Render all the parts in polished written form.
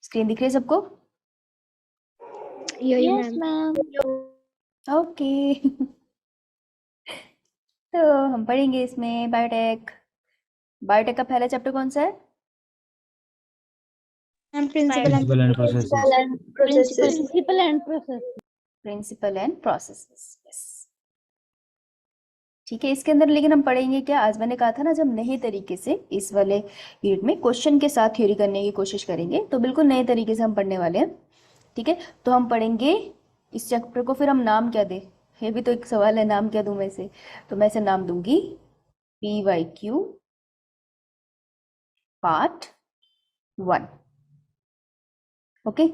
Screen दिख रही है सबको? Yes ma'am. ओके। तो हम पढ़ेंगे इसमें बायोटेक। बायोटेक का पहला चैप्टर कौन सा है? Principle and processes. Principle and processes. Yes, ठीक है। इसके अंदर लेकिन हम पढ़ेंगे क्या? आज मैंने कहा था ना, जब नए तरीके से इस वाले यूनिट में क्वेश्चन के साथ थ्योरी करने की कोशिश करेंगे, तो बिल्कुल नए तरीके से हम पढ़ने वाले हैं। ठीक है, तो हम पढ़ेंगे इस चैप्टर को। फिर हम नाम क्या दें, ये भी तो एक सवाल है, नाम क्या दूं मैं इसे? तो मैं इसे नाम दूंगी PYQ पार्ट 1। ओके,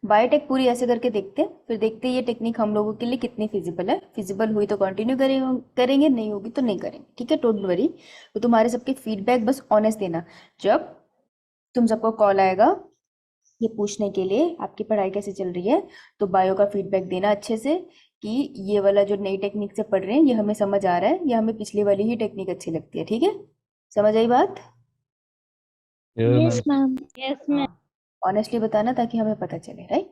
बायोटेक पूरी ऐसे करके देखते हैं, फिर देखते हैं ये टेक्निक हम लोगों के लिए कितनी फिजिबल है। फिजिबल हुई तो कंटिन्यू करेंगे, नहीं होगी तो नहीं करेंगे। ठीक है, डोंट वरी। तो तुम्हारे सबके फीडबैक बस ऑनेस्ट देना। जब तुम सबको कॉल आएगा ये पूछने के लिए आपकी पढ़ाई कैसे चल रही है, तो बायो का फीडबैक देना अच्छे से कि ये वाला जो नई टेक्निक से पढ़ रहे हैं ये हमें समझ आ रहा है, या हमें पिछली वाली ही टेक्निक अच्छी लगती है। ठीक है, समझ आई बात? Yes ma'am. ऑनेस्टली बताना ताकि हमें पता चले, राइट?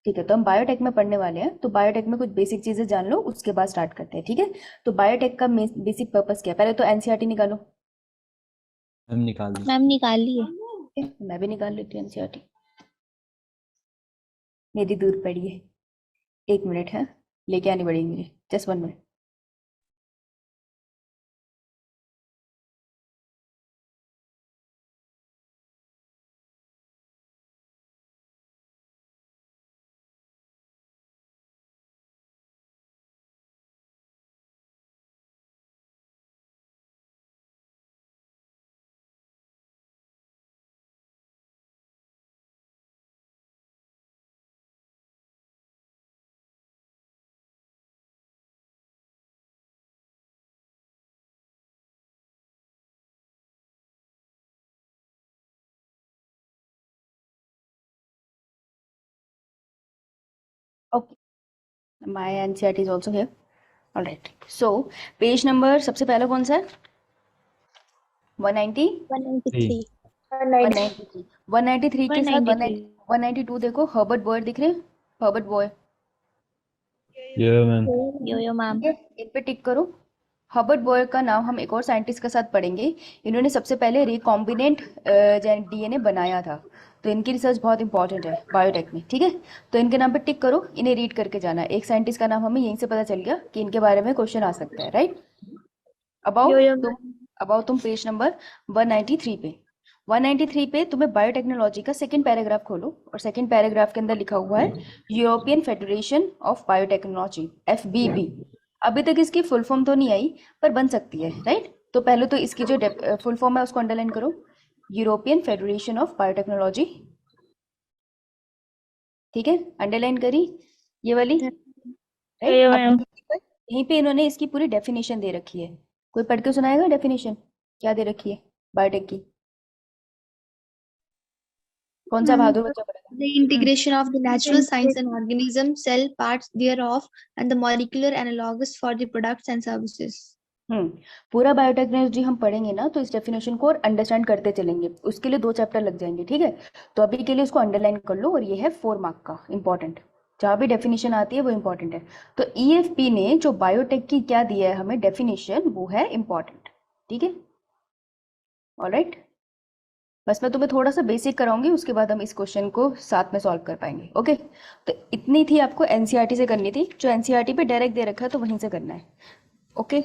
ठीक है, तो हम बायोटेक में पढ़ने वाले हैं, तो बायोटेक में कुछ बेसिक चीजें जान लो, उसके बाद स्टार्ट करते हैं। ठीक है, तो बायोटेक का बेसिक पर्पस क्या है? पहले तो एनसीईआरटी निकालो। मैम निकाल दी। मैम निकाल लिए। मैं भी निकाल लेती हूँ एनसीईआरटी, मेरी दूर पड़ी है। 1 मिनट है, लेके आनी पड़ेगी मुझे, just 1 minute. Okay, my NCERT is also here. Alright, so page number सबसे पहला कौन सा है? 190, 193। 193। 193 के साथ 192 देखो, हर्बर्ट बॉयर दिख रहे हैं? हर्बर्ट बॉयर, ये मैम। Yo ma'am. ठीक है, इन पे टिक करो। हर्बर्ट बॉयर का नाम हम एक और साइंटिस्ट के साथ पढ़ेंगे। इन्होंने सबसे पहले रिकॉम्बिनेंट डीएनए बनाया था, तो इनकी रिसर्च बहुत इंपॉर्टेंट है बायोटेक में। ठीक है, तो इनके नाम पे टिक करो, इन्हें रीड करके जाना। एक साइंटिस्ट का नाम हमें यहीं से पता चल गया कि इनके बारे में क्वेश्चन आ सकता है, राइट? अबाउट तुम पेज नंबर 193 पे। 193 पे तुम्हें बायोटेक्नोलॉजी का सेकंड पैराग्राफ खोलो, और सेकंड पैराग्राफ के अंदर लिखा हुआ है European federation of biotechnology, FBB। अभी तक इसकी फुल फॉर्म तो नहीं आई, पर बन सकती है, राइट? तो पहले तो इसकी जो फुल फॉर्म है उसको अंडरलाइन करो, यूरोपियन फेडरेशन ऑफ बायोटेक्नोलॉजी। ठीक है, अंडरलाइन करी ये वाली, राइट? अब यहीं पे इन्होंने इसकी पूरी डेफिनेशन दे रखी है। कोई पढ़ के सुनाएगा डेफिनेशन क्या दे रखी है बायोटेक की? कौन सा बहादुर बच्चा पढ़ेगा? The integration of the natural science and organism, cell parts thereof, and the molecular analogues for the products and services. पूरा बायोटेक्नोलॉजी हम पढ़ेंगे ना, तो इस डेफिनेशन को और अंडरस्टैंड करते चलेंगे, उसके लिए 2 चैप्टर लग जाएंगे। ठीक है, तो अभी के लिए इसको अंडरलाइन कर लो, और ये है 4 मार्क का इंपॉर्टेंट। जहाँ भी डेफिनेशन आती है वो इंपॉर्टेंट है। तो EFP ने जो बायोटेक की क्या दिया है हमें डेफिनेशन, वो है इंपॉर्टेंट। ठीक है, ऑलराइट। बस मैं तुम्हें थोड़ा सा बेसिक कराऊंगी, उसके बाद हम इस क्वेश्चन को साथ में सॉल्व कर पाएंगे। ओके, तो इतनी थी आपको एनसीईआरटी से करनी थी। जो एनसीईआरटी पे डायरेक्ट दे रखा है तो वहीं से करना है। Okay,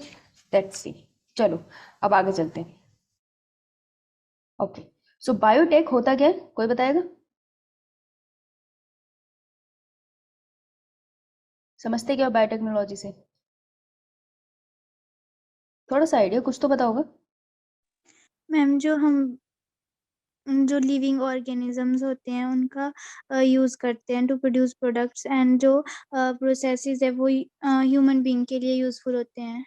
let's see. चलो अब आगे चलते हैं। ओके, सो बायोटेक होता क्या है, कोई बताएगा? समझते क्या हो बायोटेक्नोलॉजी से? थोड़ा सा आइडिया कुछ तो पता होगा। मैम जो लिविंग ऑर्गेनिजम्स होते हैं उनका यूज करते हैं टू प्रोड्यूस प्रोडक्ट्स, एंड जो प्रोसेसेस है वो ह्यूमन बीइंग के लिए यूजफुल होते हैं।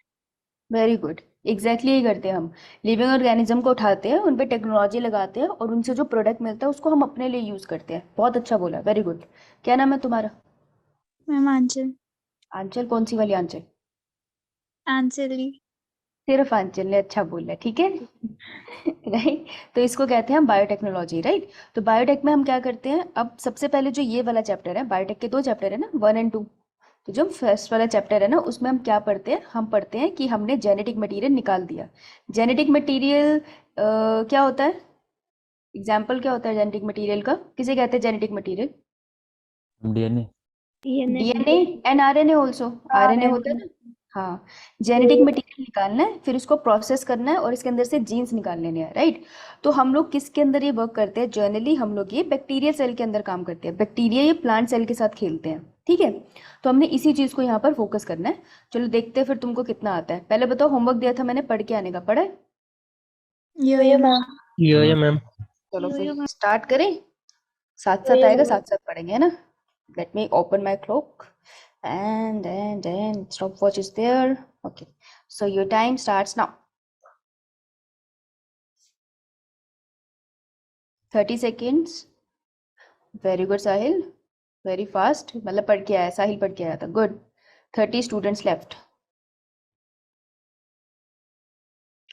वेरी गुड, एग्जैक्टली यही करते हैं हम। लिविंग ऑर्गेनिज्म को उठाते हैं, उन पे टेक्नोलॉजी लगाते हैं, और उनसे जो प्रोडक्ट मिलता है उसको हम अपने लिए यूज करते हैं। बहुत अच्छा बोला, वेरी गुड। क्या नाम है तुम्हारा? मैम आंचल। आंचल? कौन सी वाली आंचल? आंचली। सिर्फ आंचल ने अच्छा बोला, ठीक है। राइट, तो इसको कहते हैं हम बायोटेक्नोलॉजी, राइट। तो बायोटेक में हम क्या करते हैं, अब सबसे पहले जो ये वाला चैप्टर है, बायोटेक के 2 चैप्टर है ना, 1 और 2। तो जो फर्स्ट वाला चैप्टर है ना, उसमें हम क्या पढ़ते हैं, हम पढ़ते हैं कि हमने जेनेटिक मटेरियल निकाल दिया। जेनेटिक मटेरियल क्या होता है, एग्जाम्पल क्या होता है जेनेटिक मटेरियल का, किसे कहते हैं genetic material? DNA. DNA and RNA also, RNA होता है ना। हाँ, जेनेटिक मटेरियल निकालना है, फिर उसको प्रोसेस करना है और इसके अंदर से जीन्स निकाल लेने हैं, राइट। तो हम लोग किसके अंदर ये वर्क करते हैं, जनरली हम लोग ये बैक्टीरियल सेल के अंदर काम करते हैं। बैक्टीरिया ये प्लांट सेल के साथ खेलते हैं, ठीक है। तो हमने इसी चीज को यहाँ पर फोकस करना है। चलो देखते हैं फिर तुमको कितना आता है। पहले बताओ, होमवर्क दिया था मैंने पढ़ के आने का, पढ़ा है? यो मैम। Yo ma'am. चलो यो फिर मैम। स्टार्ट करें, साथ साथ आएगा, साथ साथ पढ़ेंगे, है ना। Let me open my clock and stopwatch is there. Okay, so your time starts now. 30 seconds. Very good, Sahil. Very fast. मतलब पढ़ के आया, साहिल पढ़ के आया था। Good. 30 students left.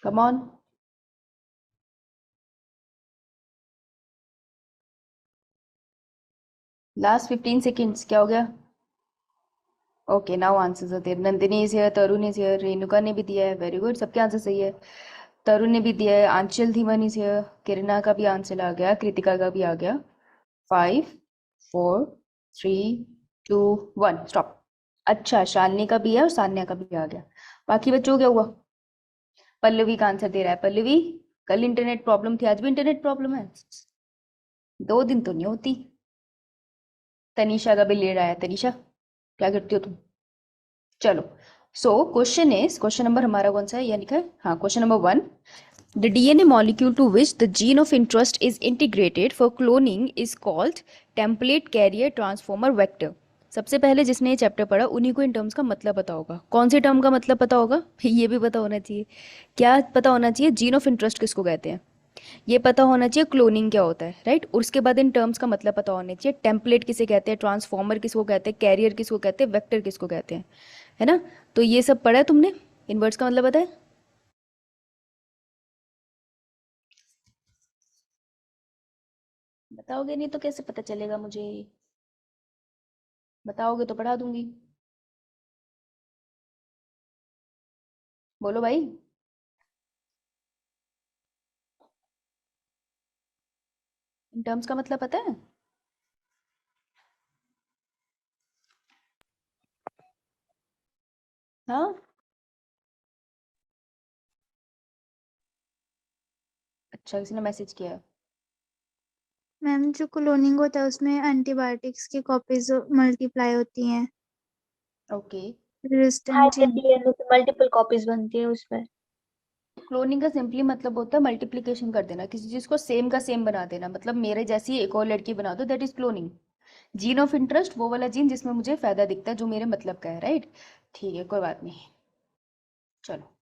Come on. Last 15 seconds. क्या हो गया? Okay, now answers are there. Nandini is here, Tarun is here, Renuka ने भी दिया है। Very good. सबके आंसर सही है। तरुण ने भी दिया है, आंचल धीमान इज हियर, किरणा का भी आंसर आ गया, कृतिका का भी आ गया। 5 4 3 2 1 स्टॉप। अच्छा, शालिनी का भी है और सान्या का भी आ गया। बाकी बच्चों क्या हुआ? पल्लवी का आंसर दे रहा है। पल्लवी, कल इंटरनेट प्रॉब्लम थी, आज भी इंटरनेट प्रॉब्लम है? 2 दिन तो नहीं होती। तनीषा का भी ले रहा है। तनीषा क्या करती हो तुम? चलो, सो क्वेश्चन नंबर हमारा कौन सा है, ये लिखा है, हाँ, question number 1। The DNA molecule to which the gene of interest is integrated for cloning is called template carrier transformer vector. सबसे पहले जिसने ये चैप्टर पढ़ा उन्हीं को इन टर्म्स का मतलब पता होगा। कौन से टर्म का मतलब पता होगा? ये भी पता होना चाहिए। क्या पता होना चाहिए? जीन ऑफ इंटरेस्ट किसको कहते हैं, ये पता होना चाहिए। क्लोनिंग क्या होता है, राइट। और उसके बाद इन टर्म्स का मतलब पता होना चाहिए। टेम्पलेट किसे कहते हैं, ट्रांसफॉर्मर किसको कहते हैं, कैरियर किसको कहते हैं, वेक्टर किसको कहते हैं, है ना। तो ये सब पढ़ा है तुमने, इन वर्ड्स का मतलब पता है? बताओगे नहीं तो कैसे पता चलेगा मुझे, बताओगे तो पढ़ा दूंगी। बोलो भाई। इन टर्म्स का मतलब पता है? हाँ, अच्छा, किसी ने मैसेज किया है। मैम जो क्लोनिंग होता है उसमें एंटीबायोटिक्स की कॉपीज मल्टीप्लाई होती हैं, ओके, रेजिस्टेंट चेंज। डीएनए की मल्टीपल कॉपीज बनती है उसमें। क्लोनिंग का सिंपली मतलब होता है मल्टीप्लिकेशन कर देना, किसी चीज को सेम का सेम बना देना। मतलब मेरे जैसी एक और लड़की बना दो, that is cloning. Gene of interest वो वाला जीन जिसमें मुझे फायदा दिखता है, जो मेरे मतलब का है, राइट। ठीक है, कोई बात नहीं। चलो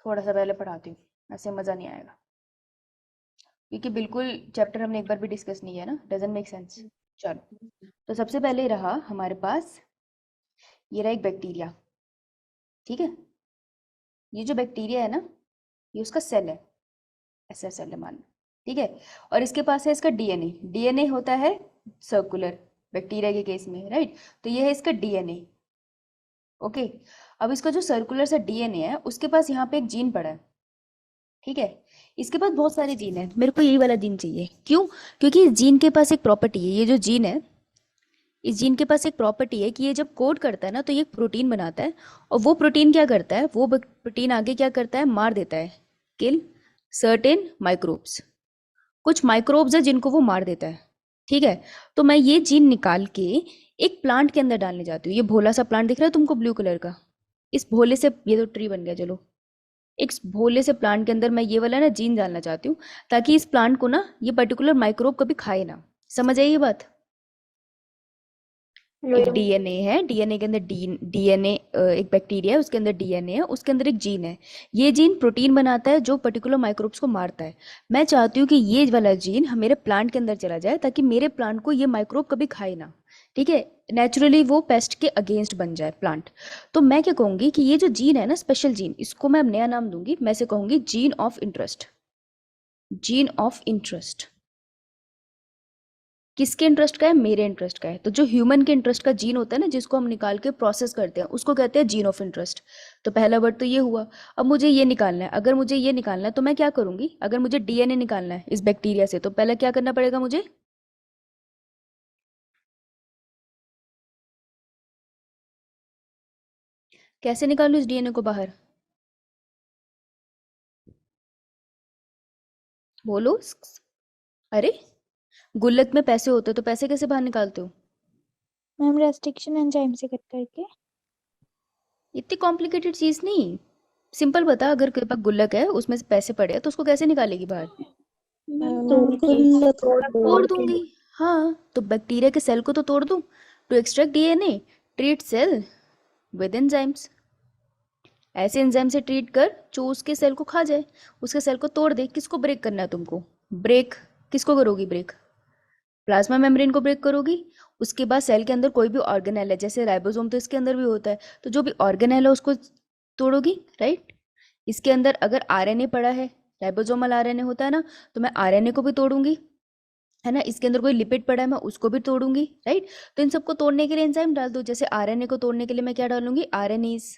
थोड़ा सा पहले पढ़ाती हूँ, ऐसे मजा नहीं आएगा, क्योंकि बिल्कुल चैप्टर हमने एक बार भी डिस्कस नहीं किया ना, डजंट मेक सेंस। चलो, तो सबसे पहले रहा हमारे पास, ये रहा एक बैक्टीरिया, ठीक है। ये जो बैक्टीरिया है ना, ये उसका सेल है, ऐसा सेल है मान लो, ठीक है। और इसके पास है इसका डीएनए। डीएनए होता है सर्कुलर बैक्टीरिया के केस में, राइट। तो ये है इसका डीएनए, ओके। अब इसका जो सर्कुलर सा डीएनए है, उसके पास यहाँ पे एक जीन पड़ा है, ठीक है। इसके पास बहुत सारे जीन है, मेरे को यही वाला जीन चाहिए। क्यों? क्योंकि इस जीन के पास एक प्रॉपर्टी है, ये जो जीन है, इस जीन के पास एक प्रॉपर्टी है कि ये जब कोड करता है ना, तो ये एक प्रोटीन बनाता है। और वो प्रोटीन क्या करता है, वो प्रोटीन आगे क्या करता है, मार देता है, किल सर्टेन माइक्रोब्स। कुछ माइक्रोब्स है जिनको वो मार देता है, ठीक है। तो मैं ये जीन निकाल के एक प्लांट के अंदर डालने जाती हूँ। ये भोला सा प्लांट दिख रहा है तुमको ब्लू कलर का, इस भोले से, ये तो ट्री बन गया, चलो, एक भोले से प्लांट के अंदर मैं ये वाला ना जीन डालना चाहती हूँ, ताकि इस प्लांट को ना ये पर्टिकुलर माइक्रोब कभी खाए ना। समझ आई ये बात? एक डीएनए है, डीएनए के अंदर डीएनए, एक बैक्टीरिया है, उसके अंदर डीएनए है, उसके अंदर एक जीन है। ये जीन प्रोटीन बनाता है जो पर्टिकुलर माइक्रोब्स को मारता है। मैं चाहती हूँ कि ये वाला जीन मेरे प्लांट के अंदर चला जाए, ताकि मेरे प्लांट को ये माइक्रोब कभी खाए ना। ठीक है, नेचुरली वो पेस्ट के अगेंस्ट बन जाए प्लांट। तो मैं क्या कहूंगी कि ये जो जीन है ना, स्पेशल जीन, इसको मैं अब नया नाम दूंगी, मैं से कहूंगी gene of interest. Gene of interest किसके इंटरेस्ट का है? मेरे इंटरेस्ट का है। तो जो ह्यूमन के इंटरेस्ट का जीन होता है ना, जिसको हम निकाल के प्रोसेस करते हैं, उसको कहते हैं जीन ऑफ इंटरेस्ट। तो पहला वर्ड तो ये हुआ। अब मुझे ये निकालना है, अगर मुझे ये निकालना है तो मैं क्या करूंगी? अगर मुझे डीएनए निकालना है इस बैक्टीरिया से, तो पहले क्या करना पड़ेगा मुझे? कैसे निकालूं इस डीएनए को बाहर? बोलो। अरे, गुल्लक में पैसे होते तो पैसे कैसे बाहर निकालते हो? मैम रेस्ट्रिक्शन एंजाइम से कट करके। इतनी कॉम्प्लिकेटेड चीज नहीं, सिंपल बता। अगर तेरे पास गुल्लक है, उसमें से पैसे पड़े हैं, तो उसको कैसे निकालेगी बाहर? तोड़ दूंगी। हाँ, तो बैक्टीरिया के सेल को तो तोड़ दूं to extract DNA. Treat cell with enzymes. ऐसे एंजाइम से ट्रीट कर जो उसके सेल को खा जाए, उसके सेल को तोड़ दे। किसको ब्रेक करना है तुमको? ब्रेक किसको करोगी ब्रेक? प्लाज्मा मेम्ब्रेन को ब्रेक करोगी। उसके बाद सेल के अंदर कोई भी ऑर्गेनेल है, जैसे राइबोसोम तो इसके अंदर भी होता है, तो जो भी ऑर्गेनेल है उसको तोड़ोगी, राइट। इसके अंदर अगर आरएनए पड़ा है, राइबोसोमल आरएनए होता है ना, तो मैं आरएनए को भी तोड़ूंगी, है ना। इसके अंदर कोई लिपिड पड़ा है, मैं उसको भी तोड़ूंगी, राइट। तो इन सबको तोड़ने के लिए एंजाइम डाल दो। जैसे आरएनए को तोड़ने के लिए मैं क्या डालूंगी? आरएनएज।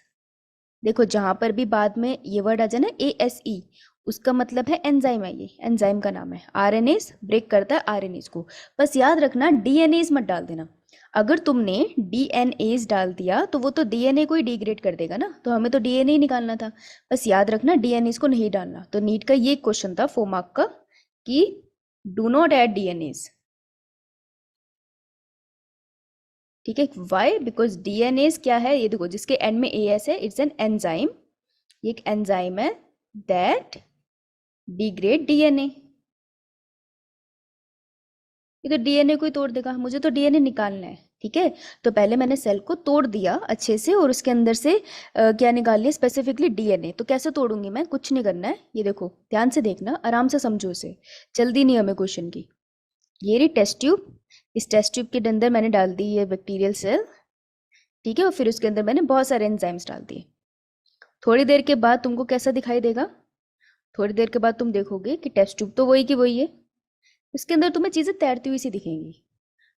देखो, जहां पर भी बाद में ये वर्ड आ जाए ना ASE, उसका मतलब है एंजाइम है, ये एंजाइम का नाम है। आरएनएज ब्रेक करता है आरएनएज को। बस याद रखना, डीएनएज मत डाल देना। अगर तुमने डीएनएज डाल दिया तो वो तो डीएनए को ही डिग्रेड कर देगा ना, तो हमें तो डीएनए ही निकालना था। बस याद रखना, डीएनएज को नहीं डालना। तो नीट का ये क्वेश्चन था 4 मार्क का कि डू नॉट ऐड डीएनएज। ठीक है, वाई? बिकॉज डीएनएज क्या है, ये देखो, जिसके एंड में एस है, इट्स एन एंजाइम। ये एक एंजाइम है दैट डिग्रेड डीएनए। ये तो डीएनए को ही तोड़ देगा, मुझे तो डीएनए निकालना है। ठीक है, तो पहले मैंने सेल को तोड़ दिया अच्छे से, और उसके अंदर से क्या निकाल लिया? Specifically DNA. तो कैसे तोड़ूंगी मैं? कुछ नहीं करना है, ये देखो ध्यान से देखना, आराम से समझो इसे, जल्दी नहीं हमें क्वेश्चन की। ये रही टेस्ट ट्यूब, इस टेस्ट ट्यूब के अंदर मैंने डाल दी ये बैक्टीरियल सेल, ठीक है, और फिर उसके अंदर मैंने बहुत सारे एंजाइम्स डाल दिए। थोड़ी देर के बाद तुमको कैसा दिखाई देगा? थोड़ी देर के बाद तुम देखोगे कि टेस्ट ट्यूब तो वही की वही है, इसके अंदर तुम्हें चीजें तैरती हुई सी दिखेंगी,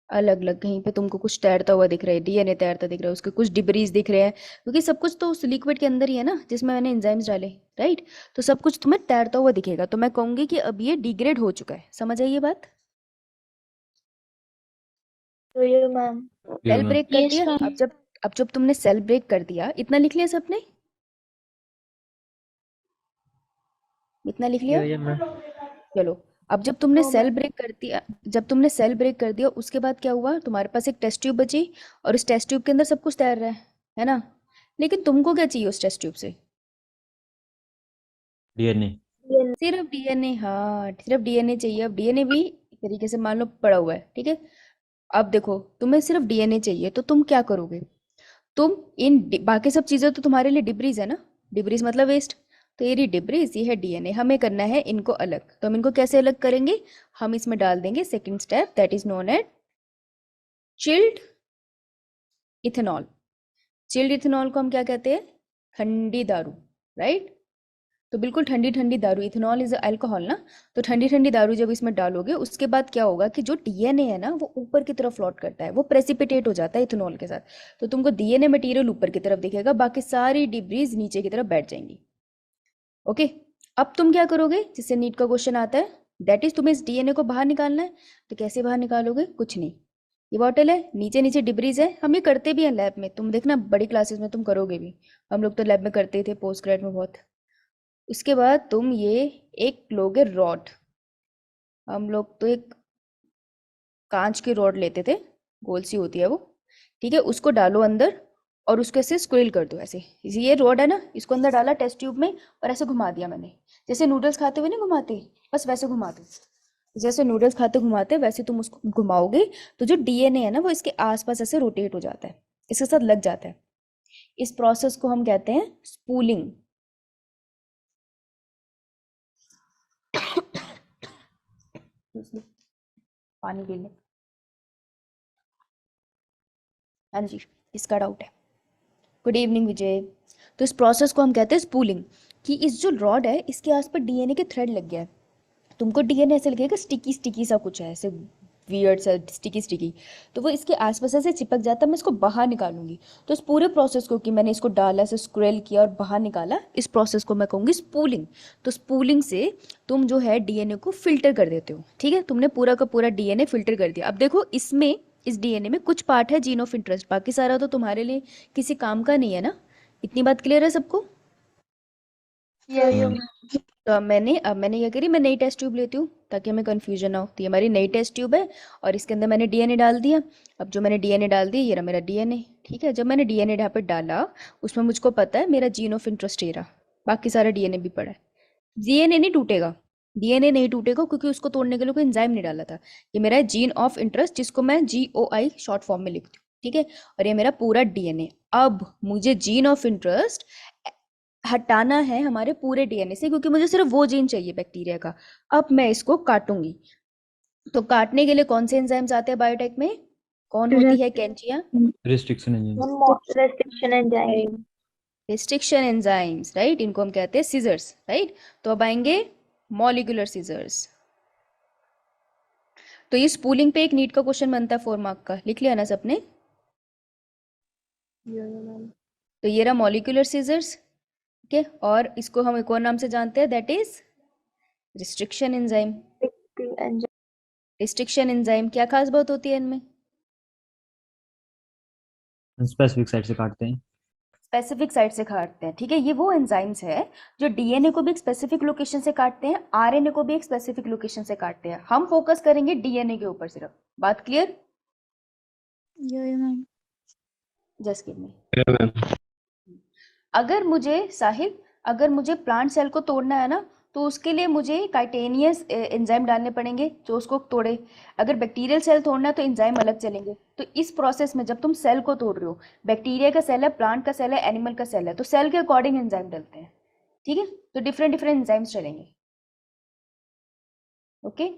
अलग अलग। कहीं पे तुमको कुछ तैरता हुआ दिख रहा है, डीएनए तैरता दिख रहा है, उसके कुछ डिब्रीज दिख रहे हैं, क्योंकि सब कुछ तो उस लिक्विड के अंदर ही है ना, जिसमें मैंने एंजाइम्स डाले, राइट। तो सब कुछ तुम्हें तैरता हुआ दिखेगा। तो मैं कहूंगी कि अब ये डिग्रेड हो चुका है। समझ आई ये बात? मैम। Cell ma'am. ब्रेक कर Yes, दिया। ma'am. अब जब तुमने सेल ब्रेक कर दिया, इतना लिख लिया सबने? इतना लिख लिया? चलो, अब जब तुमने No, सेल ma'am. ब्रेक कर दिया, जब तुमने सेल ब्रेक कर दिया, उसके बाद क्या हुआ? तुम्हारे पास एक टेस्ट ट्यूब बची, और उस टेस्ट ट्यूब के अंदर सब कुछ तैर रहा है ना। लेकिन तुमको क्या चाहिए उस टेस्ट ट्यूब से? डीएनए। सिर्फ डीएनए। हाँ, सिर्फ डीएनए चाहिए। अब डीएनए भी एक तरीके से मान लो पड़ा हुआ है, ठीक है। अब देखो, तुम्हें सिर्फ डीएनए चाहिए, तो तुम क्या करोगे? तुम बाकी सब चीजें तो तुम्हारे लिए डिब्रीज है ना, डिब्रीज मतलब वेस्ट। तो ये रही डिब्रीज, ये है डीएनए। हमें करना है इनको अलग। तो हम इनको कैसे अलग करेंगे? हम इसमें डाल देंगे second step, that is known as chilled ethanol. Chilled ethanol को हम क्या कहते हैं? ठंडी दारू, राइट। तो बिल्कुल ठंडी ठंडी दारू, इथेनॉल इज अल्कोहल ना। तो ठंडी ठंडी दारू जब इसमें डालोगे, उसके बाद क्या होगा कि जो डीएनए है ना, वो ऊपर की तरफ फ्लोट करता है, वो प्रेसिपिटेट हो जाता है इथेनॉल के साथ। तो तुमको डीएनए मटेरियल ऊपर की तरफ दिखेगा, बाकी सारी डिब्रीज नीचे की तरफ बैठ जाएंगी। ओके, अब तुम क्या करोगे? जिससे नीट का क्वेश्चन आता है, दैट इज तुम्हें इस डीएनए को बाहर निकालना है। तो कैसे बाहर निकालोगे? कुछ नहीं, ये बॉटल है, नीचे नीचे डिब्रीज है। हम ये करते भी हैं लैब में, तुम देखना बड़ी क्लासेस में तुम करोगे भी। हम लोग तो लैब में करते थे पोस्ट ग्रेड में बहुत। उसके बाद तुम ये एक लोगे रॉड। हम लोग तो एक कांच की रॉड लेते थे, गोल सी होती है वो, ठीक है। उसको डालो अंदर, और उसको ऐसे स्क्विल कर दो ऐसे। ये रॉड है ना, इसको अंदर डाला टेस्ट ट्यूब में, और ऐसे घुमा दिया मैंने, जैसे नूडल्स खाते हुए नहीं घुमाते, बस वैसे घुमा दो। जैसे नूडल्स खाते घुमाते, वैसे तुम उसको घुमाओगे, तो जो डीएनए है ना, वो इसके आसपास ऐसे रोटेट हो जाता है, इसके साथ लग जाता है। इस प्रोसेस को हम कहते हैं स्पूलिंग। पानी पी ले। हाँ जी, किसका डाउट है? गुड इवनिंग विजय। तो इस प्रोसेस को हम कहते हैं स्पूलिंग, कि इस जो रॉड है इसके आसपास डीएनए के थ्रेड लग गया है। तुमको डीएनए ऐसे लगेगा स्टिकी स्टिकी सा कुछ है, ऐसे वियर्ड सा स्टिकी स्टिकी, तो वो इसके आसपास ऐसे चिपक जाता है। मैं इसको बाहर निकालूंगी। तो इस पूरे प्रोसेस को, कि मैंने इसको डाला, ऐसे स्क्रेल किया और बाहर निकाला, इस प्रोसेस को मैं कहूँगी स्पूलिंग। तो स्पूलिंग से तुम जो है डीएनए को फिल्टर कर देते हो। ठीक है, तुमने पूरा का पूरा डीएनए फिल्टर कर दिया। अब देखो इसमें, इस डीएनए में कुछ पार्ट है जीन ऑफ इंटरेस्ट, बाकी सारा तो तुम्हारे लिए किसी काम का नहीं है ना। इतनी बात क्लियर है सबको? तो अब मैंने क्या करी, मैं नई टेस्ट ट्यूब लेती हूँ ताकि हमें कन्फ्यूजन ना हो। तो ये हमारी नई टेस्ट ट्यूब है और इसके अंदर मैंने डीएनए डाल दिया। अब जो मैंने डीएनए डाल दिया, ये रहा मेरा डीएनए। ठीक है, जब मैंने डीएनए यहाँ पे डाला, उसमें मुझको पता है मेरा जीन ऑफ इंटरेस्ट ये रहा, बाकी सारा डीएनए भी पड़ा है। डीएनए नहीं टूटेगा, डीएनए नहीं टूटेगा, क्योंकि उसको तोड़ने के लिए कोई एंजाइम नहीं डाला था। ये मेरा है जीन ऑफ इंटरेस्ट, जिसको मैं GOI शॉर्ट फॉर्म में लिखती हूँ। ठीक है, और ये मेरा पूरा डीएनए। अब मुझे जीन ऑफ इंटरेस्ट हटाना है हमारे पूरे डीएनए से, क्योंकि मुझे सिर्फ वो जीन चाहिए बैक्टीरिया का। अब मैं इसको काटूंगी। तो काटने के लिए कौन से एंजाइम्स आते हैं बायोटेक में? कौन होती है Kainchiya? Restriction engine. Restriction enzyme. Restriction enzymes, right, इनको हम कहते हैं सीजर्स, राइट। तो अब आएंगे मॉलिक्यूलर सीजर्स। तो इस स्पूलिंग पे एक नीट का क्वेश्चन बनता है 4 मार्क का, लिख लिया ना सबने? तो ये रहा मॉलिक्यूलर सीजर्स। ठीक है, और इसको हम एक और नाम से जानते हैं, that is restriction enzyme. Restriction enzyme क्या खास बात होती है इनमें? स्पेसिफिक साइड से काटते हैं। स्पेसिफिक साइट से काटते हैं। ठीक है, ये वो एंजाइम्स है जो डीएनए को भी एक स्पेसिफिक लोकेशन से काटते हैं, आरएनए को भी एक स्पेसिफिक लोकेशन से काटते हैं। हम फोकस करेंगे डीएनए के ऊपर सिर्फ। बात clear? Ma'am. Just give me. अगर मुझे प्लांट सेल को तोड़ना है ना, तो उसके लिए मुझे काइटेनियस एंजाइम डालने पड़ेंगे जो उसको तोड़े। अगर बैक्टीरियल सेल तोड़ना है तो एंजाइम अलग चलेंगे। तो इस प्रोसेस में जब तुम सेल को तोड़ रहे हो, बैक्टीरिया का सेल है, प्लांट का सेल है, एनिमल का सेल है, तो सेल के अकॉर्डिंग एंजाइम डलते हैं। ठीक है, तो डिफरेंट डिफरेंट एंजाइम्स चलेंगे। Okay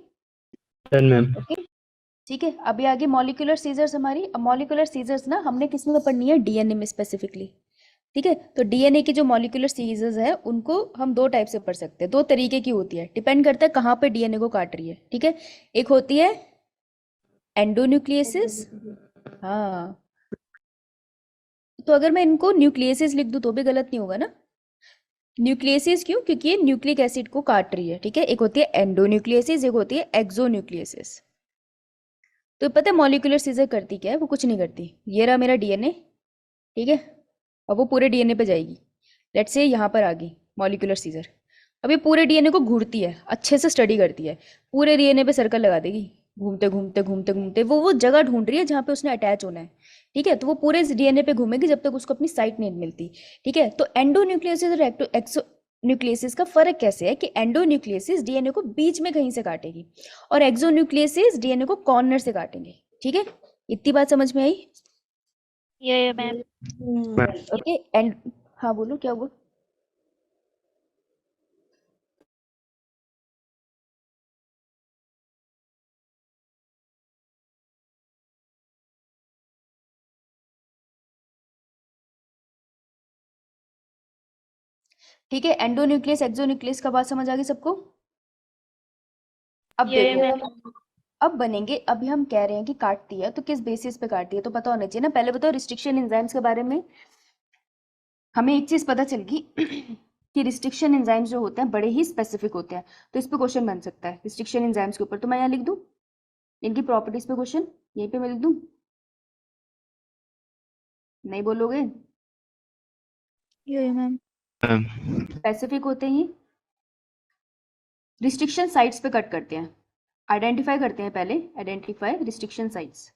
ma'am. ओके, ठीक है। अभी आगे मॉलिक्यूलर सीजर्स हमारी। अब मॉलिक्यूलर सीजर्स ना हमने किस में पढ़नी है? डीएनए में स्पेसिफिकली। ठीक है, तो डीएनए की जो मॉलिक्यूलर सीरीजेस है उनको हम दो टाइप से पढ़ सकते हैं, दो तरीके की होती है, डिपेंड करता है कहाँ पे डीएनए को काट रही है। ठीक है, एक होती है एंडोन्यूक्लियसिस। हाँ, तो अगर मैं इनको न्यूक्लियसिस लिख दूं तो भी गलत नहीं होगा ना? न्यूक्लियसिस क्यों? क्योंकि ये न्यूक्लिक एसिड को काट रही है। ठीक है, एक होती है एंडोन्यूक्लियसिस, एक होती है एक्सोन्यूक्लियसिस। तो पता है मॉलिक्यूलर सीजर करती क्या है? वो कुछ नहीं करती। ये रहा मेरा डीएनए, ठीक है, अब वो पूरे डीएनए पे जाएगी। लेट्स से यहाँ पर आ गई मॉलिक्यूलर सीजर। अब ये पूरे डीएनए को घूरती है, अच्छे से स्टडी करती है, पूरे डीएनए पे सर्कल लगा देगी, घूमते घूमते घूमते घूमते वो जगह ढूंढ रही है जहाँ पे उसने अटैच होना है। ठीक है, तो वो पूरे डीएनए पे घूमेगी जब तक उसको अपनी साइट नहीं मिलती। ठीक है, तो एंडोन्यूक्लियसिस और एक्सोन्यूक्लियसिस का फर्क कैसे है कि एंडोन्यूक्लियसिस डीएनए को बीच में कहीं से काटेगी और एक्सोन्यूक्लियसिस डीएनए को कॉर्नर से काटेंगे। ठीक है, इतनी बात समझ में आई? मैम। ओके, एंड हाँ बोलो, क्या हुआ? ठीक है, एंडोन्यूक्लियस एक्सोन्यूक्लियस का बात समझ आ गई सबको? अब देखो, अब बनेंगे। अभी हम कह रहे हैं कि काटती है, तो किस बेसिस पे काटती है तो पता होना चाहिए ना। पहले बताओ रिस्ट्रिक्शन एंजाइम्स के बारे में। हमें एक चीज पता चल गई कि रिस्ट्रिक्शन एंजाइम्स जो होते हैं बड़े ही स्पेसिफिक होते हैं। तो इस पे क्वेश्चन बन सकता है रिस्ट्रिक्शन एंजाइम्स के ऊपर। तो मैं यहाँ लिख दूं इनकी प्रॉपर्टीज पे क्वेश्चन, यहीं पे मैं लिख दूं? नहीं बोलोगे? मैम। स्पेसिफिक होते ही रिस्ट्रिक्शन साइट्स पे कट करते हैं, आइडेंटिफाई करते हैं। पहले आइडेंटिफाई रिस्ट्रिक्शन साइट्स।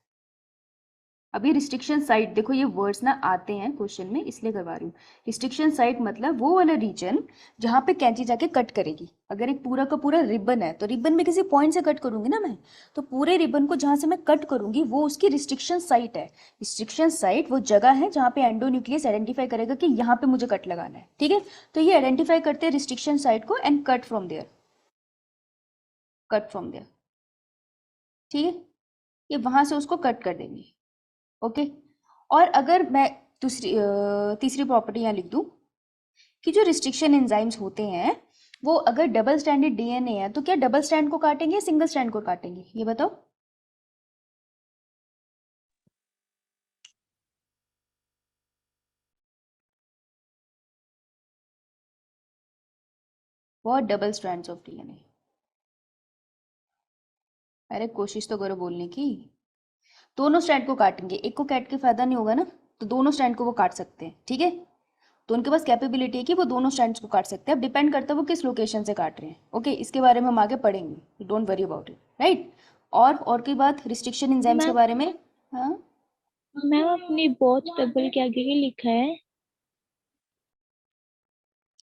अभी रिस्ट्रिक्शन साइट देखो, ये वर्ड्स ना आते हैं क्वेश्चन में इसलिए करवा रही हूँ। रिस्ट्रिक्शन साइट मतलब वो वाला रीजन जहाँ पे कैंची जाके कट करेगी। अगर एक पूरा का पूरा रिबन है तो रिबन में किसी पॉइंट से कट करूंगी ना मैं, तो पूरे रिबन को जहाँ से मैं कट करूंगी वो उसकी रिस्ट्रिक्शन साइट है। रिस्ट्रिक्शन साइट वो जगह है जहाँ पे एंडोन्यूक्लियस आइडेंटिफाई करेगा कि यहाँ पे मुझे कट लगाना है। ठीक है, तो ये आइडेंटिफाई करते हैं रिस्ट्रिक्शन साइट को and cut from there, cut from there. ठीक है, ये वहां से उसको कट कर देंगे। ओके, और अगर मैं तीसरी प्रॉपर्टी यहाँ लिख दूं कि जो रिस्ट्रिक्शन एंजाइम्स होते हैं वो अगर डबल स्ट्रैंडेड डीएनए है तो क्या डबल स्ट्रैंड को काटेंगे या सिंगल स्ट्रैंड को काटेंगे, ये बताओ। बहुत डबल स्ट्रैंड्स ऑफ डीएनए। अरे कोशिश तो करो बोलने की। दोनों स्ट्रैंड को काटेंगे, एक को काट के फायदा नहीं होगा ना, तो दोनों स्ट्रैंड को वो काट सकते हैं, ठीक है। तो उनके पास कैपेबिलिटी है कि वो दोनों स्ट्रैंड्स को काट सकते हैं। अब डिपेंड करता है वो किस लोकेशन से काट रहे हैं। ओके, इसके बारे में हम आगे पढ़ेंगे, don't worry about it, right. और की बात रिस्ट्रिक्शन एंजाइम्स के मैम बारे में। हाँ, मैम अपनी बोथ डबल के आगे ही लिखा है।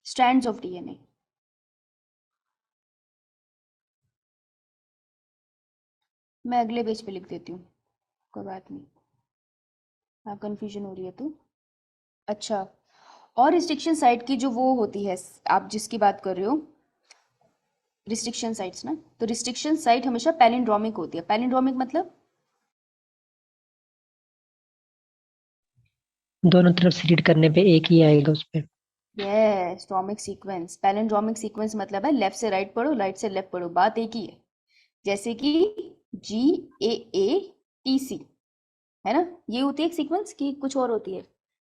Strands of DNA. मैं अगले पेज पे लिख देती हूँ, कोई बात नहीं। हाँ, कंफ्यूजन हो रही है तो अच्छा। और रिस्ट्रिक्शन साइट की जो वो होती है, आप जिसकी बात कर रहे हो रिस्ट्रिक्शन साइट्स ना, तो रिस्ट्रिक्शन साइट हमेशा पैलिंड्रोमिक होती है। पैलिंड्रोमिक मतलब दोनों तरफ से रीड करने पे एक ही आएगा उस पे। स्टॉमिक सीक्वेंस। पैलिंड्रोमिक सीक्वेंस मतलब है लेफ्ट से राइट पढ़ो, राइट से लेफ्ट पढ़ो, बात एक ही है। जैसे कि GAATC है ना, ये होती है एक सीक्वेंस की कुछ और होती है।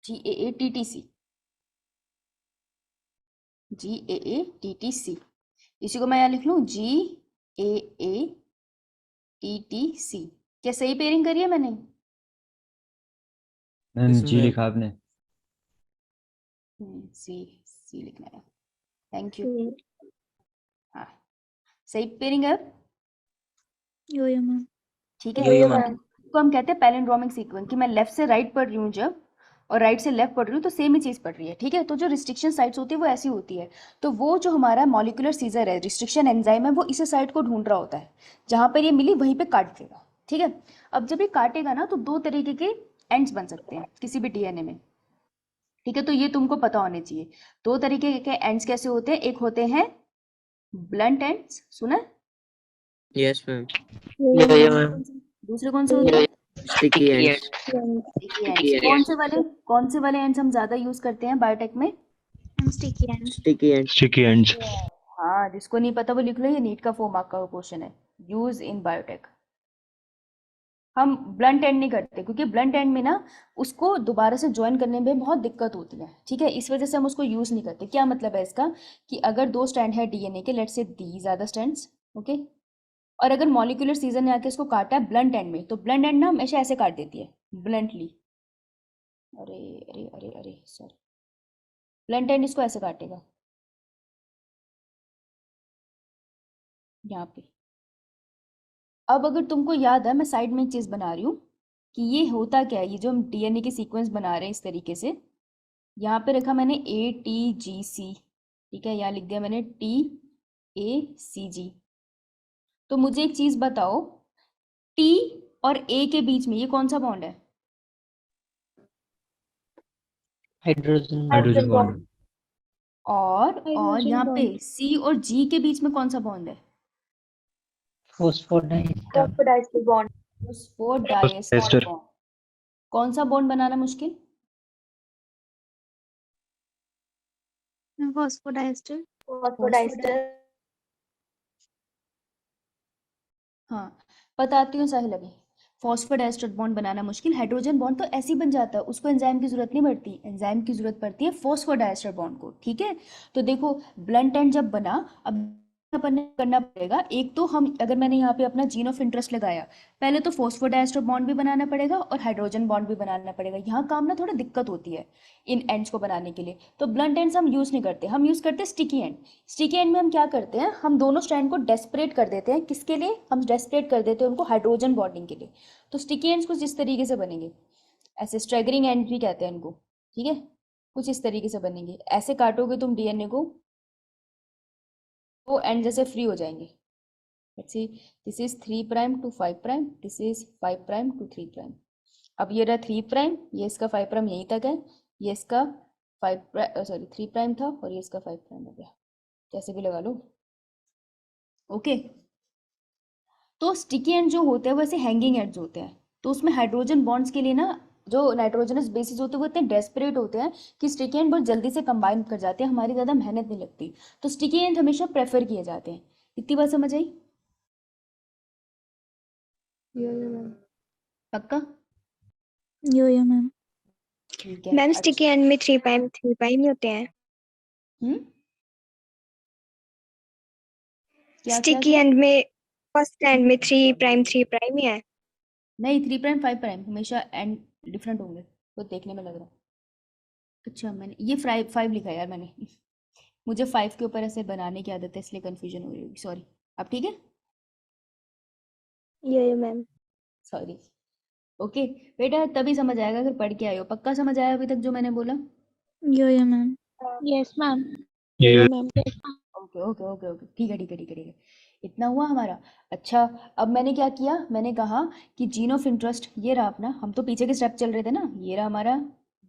GAATTC, GAATTC, इसी को मैं यहाँ लिख लूँ GAATTC। क्या सही पेयरिंग करी है मैंने? मैम जी इसमें लिखा आपने। सी लिखना है, थैंक यू। हाँ, सही पेयरिंग है अब? यो मैम। ठीक है, यो मैम। तो हम कहते हैं पैलिंड्रोमिक सीक्वेंस कि मैं लेफ्ट से राइट पढ़ रही हूँ जब, और राइट से लेफ्ट पढ़ रही हूँ तो सेम ही चीज़ पढ़ रही है, ठीक है। तो जो रिस्ट्रिक्शन साइट्स होती है वो ऐसी होती है। तो वो जो हमारा मॉलिक्यूलर सीजर है, रिस्ट्रिक्शन एंजाइम है, वो इस साइट को ढूंढ रहा होता है, जहाँ पर ये मिली वहीं पे काट देगा, ठीक है। अब जब ये काटेगा ना तो दो तरीके के एंड्स बन सकते हैं किसी भी डीएनए में, ठीक है। तो ये तुमको पता होने चाहिए। दो तरीके के एंड्स कैसे होते हैं, एक होते हैं ब्लंट एंड्स, सुना है? Yes ma'am. Yo ma'am. दूसरे कौन से होते हैं? Sticky ends. Sticky ends. कौन से वाले एंड्स हम ज्यादा यूज करते हैं बायोटेक में? Sticky and. Sticky ends. Sticky ends. हाँ, जिसको नहीं पता वो लिख लो, ये नीट का 4 मार्क का क्वेश्चन है। Use in biotech. हम ब्लंट एंड नहीं करते क्योंकि ब्लंट एंड में ना उसको दोबारा से ज्वाइन करने में बहुत दिक्कत होती है, ठीक है। इस वजह से हम उसको यूज नहीं करते। क्या मतलब है इसका कि अगर दो स्ट्रैंड है डीएनए के, let's see these are the strands, okay, और अगर मॉलिक्यूलर सीजर ने आके इसको काटा है ब्लंट एंड में, तो ब्लंट एंड ना हमेशा ऐसे काट देती है, ब्लंटली। अरे अरे अरे अरे सॉरी, ब्लंट एंड इसको ऐसे काटेगा, यहाँ पे। अब अगर तुमको याद है, मैं साइड में एक चीज बना रही हूँ कि ये होता क्या है। ये जो हम डीएनए के सीक्वेंस बना रहे हैं इस तरीके से, यहाँ पे रखा मैंने ATGC, ठीक है, यहाँ लिख दिया मैंने TACG। तो मुझे एक चीज बताओ, T और A के बीच में ये कौन सा बॉन्ड है? Hydrogen bond. और हाइड्रोजन यहाँ पे बॉन्ड। C और G के बीच में कौन सा बॉन्ड है? फॉस्फोडाइस्टर। Phosphodiester bond. कौन सा बॉन्ड बनाना मुश्किल? फॉस्फोडाइस्टर। हाँ, बताती हूँ, सही लगे। फॉस्फोडाइस्टर बॉन्ड बनाना मुश्किल, हाइड्रोजन बॉन्ड तो ऐसे ही बन जाता है, उसको एंजाइम की जरूरत नहीं पड़ती। एंजाइम की जरूरत पड़ती है फॉस्फोडाइस्टर बॉन्ड को, ठीक है। तो देखो, ब्लंट एंड जब बना, अब अपन ने करना पड़ेगा, एक तो हम, अगर मैंने यहाँ पे अपना जीन ऑफ इंटरेस्ट लगाया, पहले तो फॉस्फोडाइस्टर बॉन्ड भी बनाना पड़ेगा और हाइड्रोजन बॉन्ड भी बनाना पड़ेगा। यहाँ काम ना थोड़ा दिक्कत होती है इन एंड्स को बनाने के लिए। तो ब्लंट एंड्स हम यूज नहीं करते, हम यूज करते हैं स्टिकी एंड। स्टिकी एंड में हम क्या करते हैं, हम दोनों स्ट्रैंड को डेस्परेट कर देते हैं। किसके लिए हम डेस्परेट कर देते हैं? उनको हाइड्रोजन बॉन्डिंग के लिए। तो स्टिकी एंड्स कुछ इस तरीके से बनेंगे, ऐसे स्ट्रैगरिंग एंड भी कहते हैं इनको, ठीक है। कुछ इस तरीके से बनेंगे, ऐसे काटोगे तुम डीएनए को, वो एंड जैसे फ्री हो जाएंगे। Let's see, this is 3 prime to 5 prime, this is 5 prime to 3 prime. अब ये रहा 3 प्राइम, ये इसका 5 प्राइम यहीं तक है, ये इसका 3 प्राइम था और ये इसका 5 प्राइम हो गया, कैसे भी लगा लो, ओके। तो स्टिकी एंड जो होते हैं वो ऐसे हैंगिंग एंड्स होते हैं, तो उसमें हाइड्रोजन बॉन्ड्स के लिए ना जो नाइट्रोजनस बेसिस होते हैं वो इतने डेस्परेट होते हैं कि स्टिकी एंड बहुत जल्दी से कंबाइन कर जाते हैं, हमारी ज़्यादा मेहनत नहीं लगती, तो स्टिकी एंड हमेशा प्रेफर किए जाते हैं। इतनी बात समझ आई? पक्का? यो मैम। ठीक है। मैम अच्छा। स्टिकी एंड में 3 प्राइम ही होते हैं। हम्म, क्या स्टिकी एंड में फर्स्ट एंड में 3 प्राइम ही है। नहीं, 3 प्राइम 5 प्राइम हमेशा एंड डिफरेंट होंगे, तो देखने में लग रहा है। अच्छा, मैंने ये 5 लिखा है यार मैंने मुझे 5 के ऊपर ऐसे बनाने की आदत है, इसलिए कंफ्यूजन हो रही होगी, सॉरी। अब ठीक है? यो मैम। सॉरी। ओके बेटा, तभी समझ आएगा अगर पढ़ के आए हो। पक्का समझ आया अभी तक जो मैंने बोला? Yo ma'am. Yes ma'am. Ma'am okay okay okay okay, ठीक है ठीक है ठीक है ठीक है, इतना हुआ हमारा। अच्छा, अब मैंने क्या किया, मैंने कहा कि जीन ऑफ इंटरेस्ट ये रहा अपना, हम तो पीछे के स्टेप चल रहे थे ना, ये रहा हमारा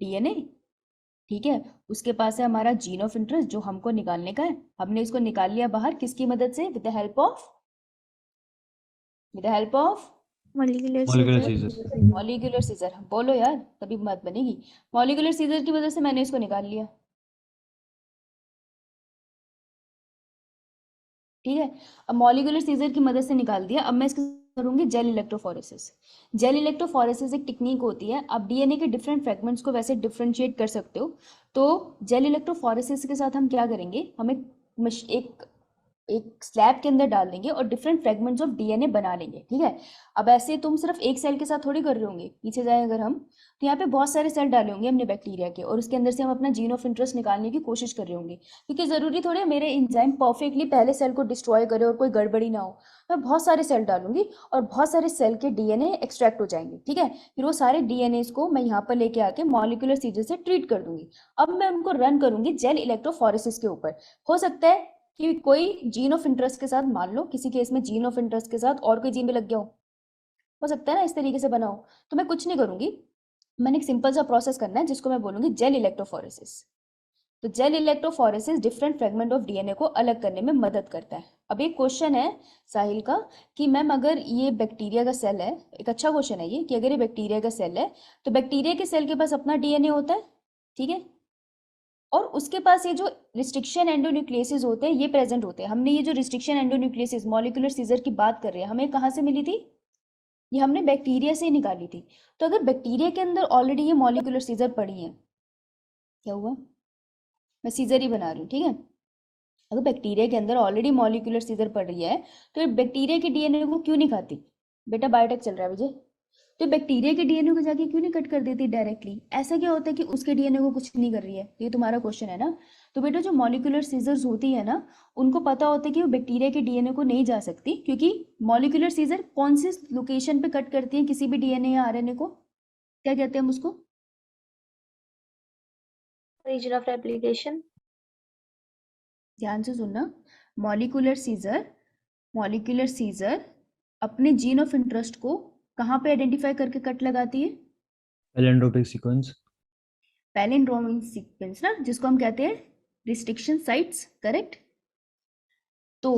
डीएनए, ठीक है। उसके पास है हमारा जीन ऑफ इंटरेस्ट जो हमको निकालने का है, हमने इसको निकाल लिया बाहर, किसकी मदद से? With the help of molecular molecular scissor. Scissor. Molecular scissor. बोलो यार, तभी बात बनेगी। मॉलिक्यूलर सीजर की वजह से मैंने इसको निकाल लिया, ठीक है। अब मॉलिक्यूलर सीजर की मदद से निकाल दिया, अब मैं इसको करूंगी जेल इलेक्ट्रोफोरेसिस। जेल इलेक्ट्रोफोरेसिस एक टेक्निक होती है, आप डीएनए के डिफरेंट फ्रेगमेंट्स को वैसे डिफरेंशिएट कर सकते हो। तो जेल इलेक्ट्रोफोरेसिस के साथ हम क्या करेंगे, हम एक स्लैब के अंदर डाल देंगे और डिफरेंट फ्रेगमेंट्स ऑफ डीएनए बना लेंगे, ठीक है। अब ऐसे तुम सिर्फ एक सेल के साथ थोड़ी कर रहे होंगे, पीछे जाए अगर हम, तो यहाँ पे बहुत सारे सेल डाले होंगे हमने बैक्टीरिया के, और उसके अंदर से हम अपना जीन ऑफ इंटरेस्ट निकालने की कोशिश कर रहे होंगे, क्योंकि जरूरी थोड़ी है मेरे एंजाइम परफेक्टली पहले सेल को डिस्ट्रॉय करे और कोई गड़बड़ी ना हो। मैं बहुत सारे सेल डालूंगी और बहुत सारे सेल के डीएनए एक्सट्रैक्ट हो जाएंगे, ठीक है। फिर वो सारे डीएनए को मैं यहाँ पर लेके आके मॉलिक्यूलर सीजर से ट्रीट कर दूंगी। अब मैं उनको रन करूंगी जेल इलेक्ट्रोफोरेसिस के ऊपर। हो सकता है कि कोई जीन ऑफ इंटरेस्ट के साथ, मान लो किसी केस में जीन ऑफ इंटरेस्ट के साथ और कोई जीन भी लग गया हो सकता है ना, इस तरीके से बना हो। तो मैं कुछ नहीं करूंगी, मैंने एक सिंपल सा प्रोसेस करना है जिसको मैं बोलूंगी जेल इलेक्ट्रोफोरेसिस। तो gel electrophoresis different fragment of DNA को अलग करने में मदद करता है। अब एक क्वेश्चन है साहिल का कि मैम अगर ये बैक्टीरिया का सेल है, एक अच्छा क्वेश्चन है ये, कि अगर ये बैक्टीरिया का सेल है तो बैक्टीरिया के सेल के पास अपना डीएनए होता है, ठीक है, और उसके पास ये जो रिस्ट्रिक्शन एंडोन्यूक्लियसेस होते हैं ये प्रेजेंट होते हैं। हमने ये जो रिस्ट्रिक्शन एंडोन्यूक्लियसेस मॉलिक्यूलर सीजर की बात कर रहे हैं, हमें कहाँ से मिली थी? ये हमने बैक्टीरिया से निकाली थी। तो अगर बैक्टीरिया के अंदर ऑलरेडी ये मॉलिक्यूलर सीजर पड़ी है, क्या हुआ, मैं सीजर ही बना रही हूँ, ठीक है। अगर बैक्टीरिया के अंदर ऑलरेडी मॉलिक्यूलर सीजर पड़ रही है तो ये बैक्टीरिया के डीएनए को क्यों नहीं खाती? बेटा बायोटेक चल रहा है विजय। तो बैक्टीरिया के डीएनए को जाके क्यों नहीं कट कर देती डायरेक्टली? ऐसा क्या होता है कि उसके डीएनए को कुछ नहीं कर रही है? ये तुम्हारा क्वेश्चन है ना। तो बेटा जो मॉलिक्यूलर सीजर्स होती है ना, उनको पता होता है कि वो बैक्टीरिया के डीएनए को नहीं जा सकती, क्योंकि मॉलिक्यूलर सीजर कौन सी लोकेशन पे कट करती है किसी भी डीएनए या आरएनए को? क्या कहते हैं हम उसको? Region of replication. ध्यान से सुनना, मॉलिक्यूलर सीजर अपने जीन ऑफ इंटरेस्ट को कहाँ पे आइडेंटिफाई करके कट लगाती है? Palindromic sequence. पैलिंड्रोमिक सीक्वेंस ना, जिसको हम कहते हैं रिस्ट्रिक्शन साइट्स, करेक्ट। तो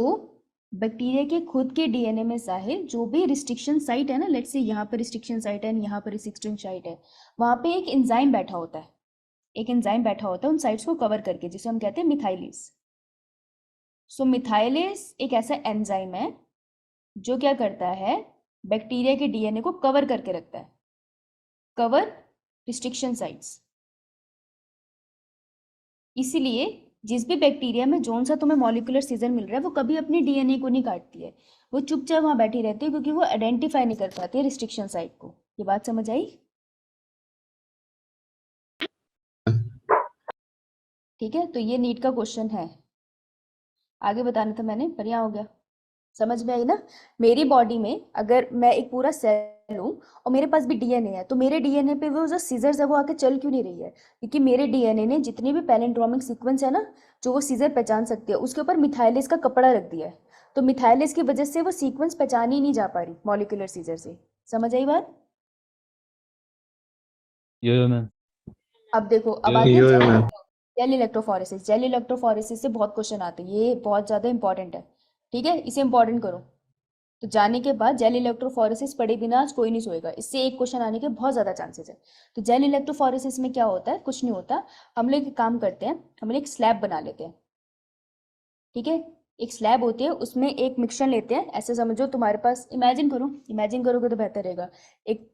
बैक्टीरिया के खुद के डीएनए में साहिल जो भी रिस्ट्रिक्शन साइट है ना, लेट्स से यहाँ पर रिस्ट्रिक्शन साइट है, यहाँ पर रिस्ट्रिक्शन साइट है, वहाँ पे एक एंजाइम बैठा होता है, एक एंजाइम बैठा होता है उन साइट्स को कवर करके, जिसे हम कहते हैं मिथाइलेज। सो मिथाइलेज एक ऐसा एंजाइम है जो क्या करता है, बैक्टीरिया के डीएनए को कवर करके रखता है, कवर रिस्ट्रिक्शन साइट्स। इसीलिए जिस भी बैक्टीरिया में जोन सा तुम्हें मॉलिक्यूलर सीजर मिल रहा है वो कभी अपने डीएनए को नहीं काटती है, वो चुपचाप वहां बैठी रहती है, क्योंकि वो आइडेंटिफाई नहीं कर पाती है रिस्ट्रिक्शन साइट को। ये बात समझ आई? ठीक है, तो ये नीट का क्वेश्चन है, आगे बताना था मैंने, बढ़िया हो गया, समझ में आई ना। मेरी बॉडी में अगर मैं एक पूरा सेल हूँ और मेरे पास भी डीएनए है, तो मेरे डीएनए पे वो जो सीजर्स है वो आके चल क्यों नहीं रही है? क्योंकि मेरे डीएनए ने जितनी भी पैलिंड्रोमिक सीक्वेंस है ना जो वो सीजर पहचान सकती है, उसके ऊपर मिथाइलेज का कपड़ा रख दिया है। तो मिथाइलेज की वजह से वो सीक्वेंस पहचानी ही नहीं जा पा रही मॉलिक्यूलर सीजर से। समझ आई बात? यो मैम। अब देखो, अब आगे जेल इलेक्ट्रोफोरेसिस। जेल इलेक्ट्रोफोरेसिस से बहुत क्वेश्चन आते हैं, ये बहुत ज्यादा इंपॉर्टेंट है, ठीक है, इसे इंपॉर्टेंट करो। तो जाने के बाद जेल इलेक्ट्रोफोरेसिस पढ़े बिना आज कोई नहीं सोएगा, इससे एक क्वेश्चन आने के बहुत ज़्यादा चांसेस है। तो जेल इलेक्ट्रोफोरेसिस में क्या होता है, कुछ नहीं होता। हम लोग एक काम करते हैं, हम लोग एक स्लैब बना लेते हैं, ठीक है। एक स्लैब होती है, उसमें एक मिक्सचर लेते हैं, ऐसे समझो तुम्हारे पास, इमेजिन करो, इमेजिन करोगे तो बेहतर रहेगा। एक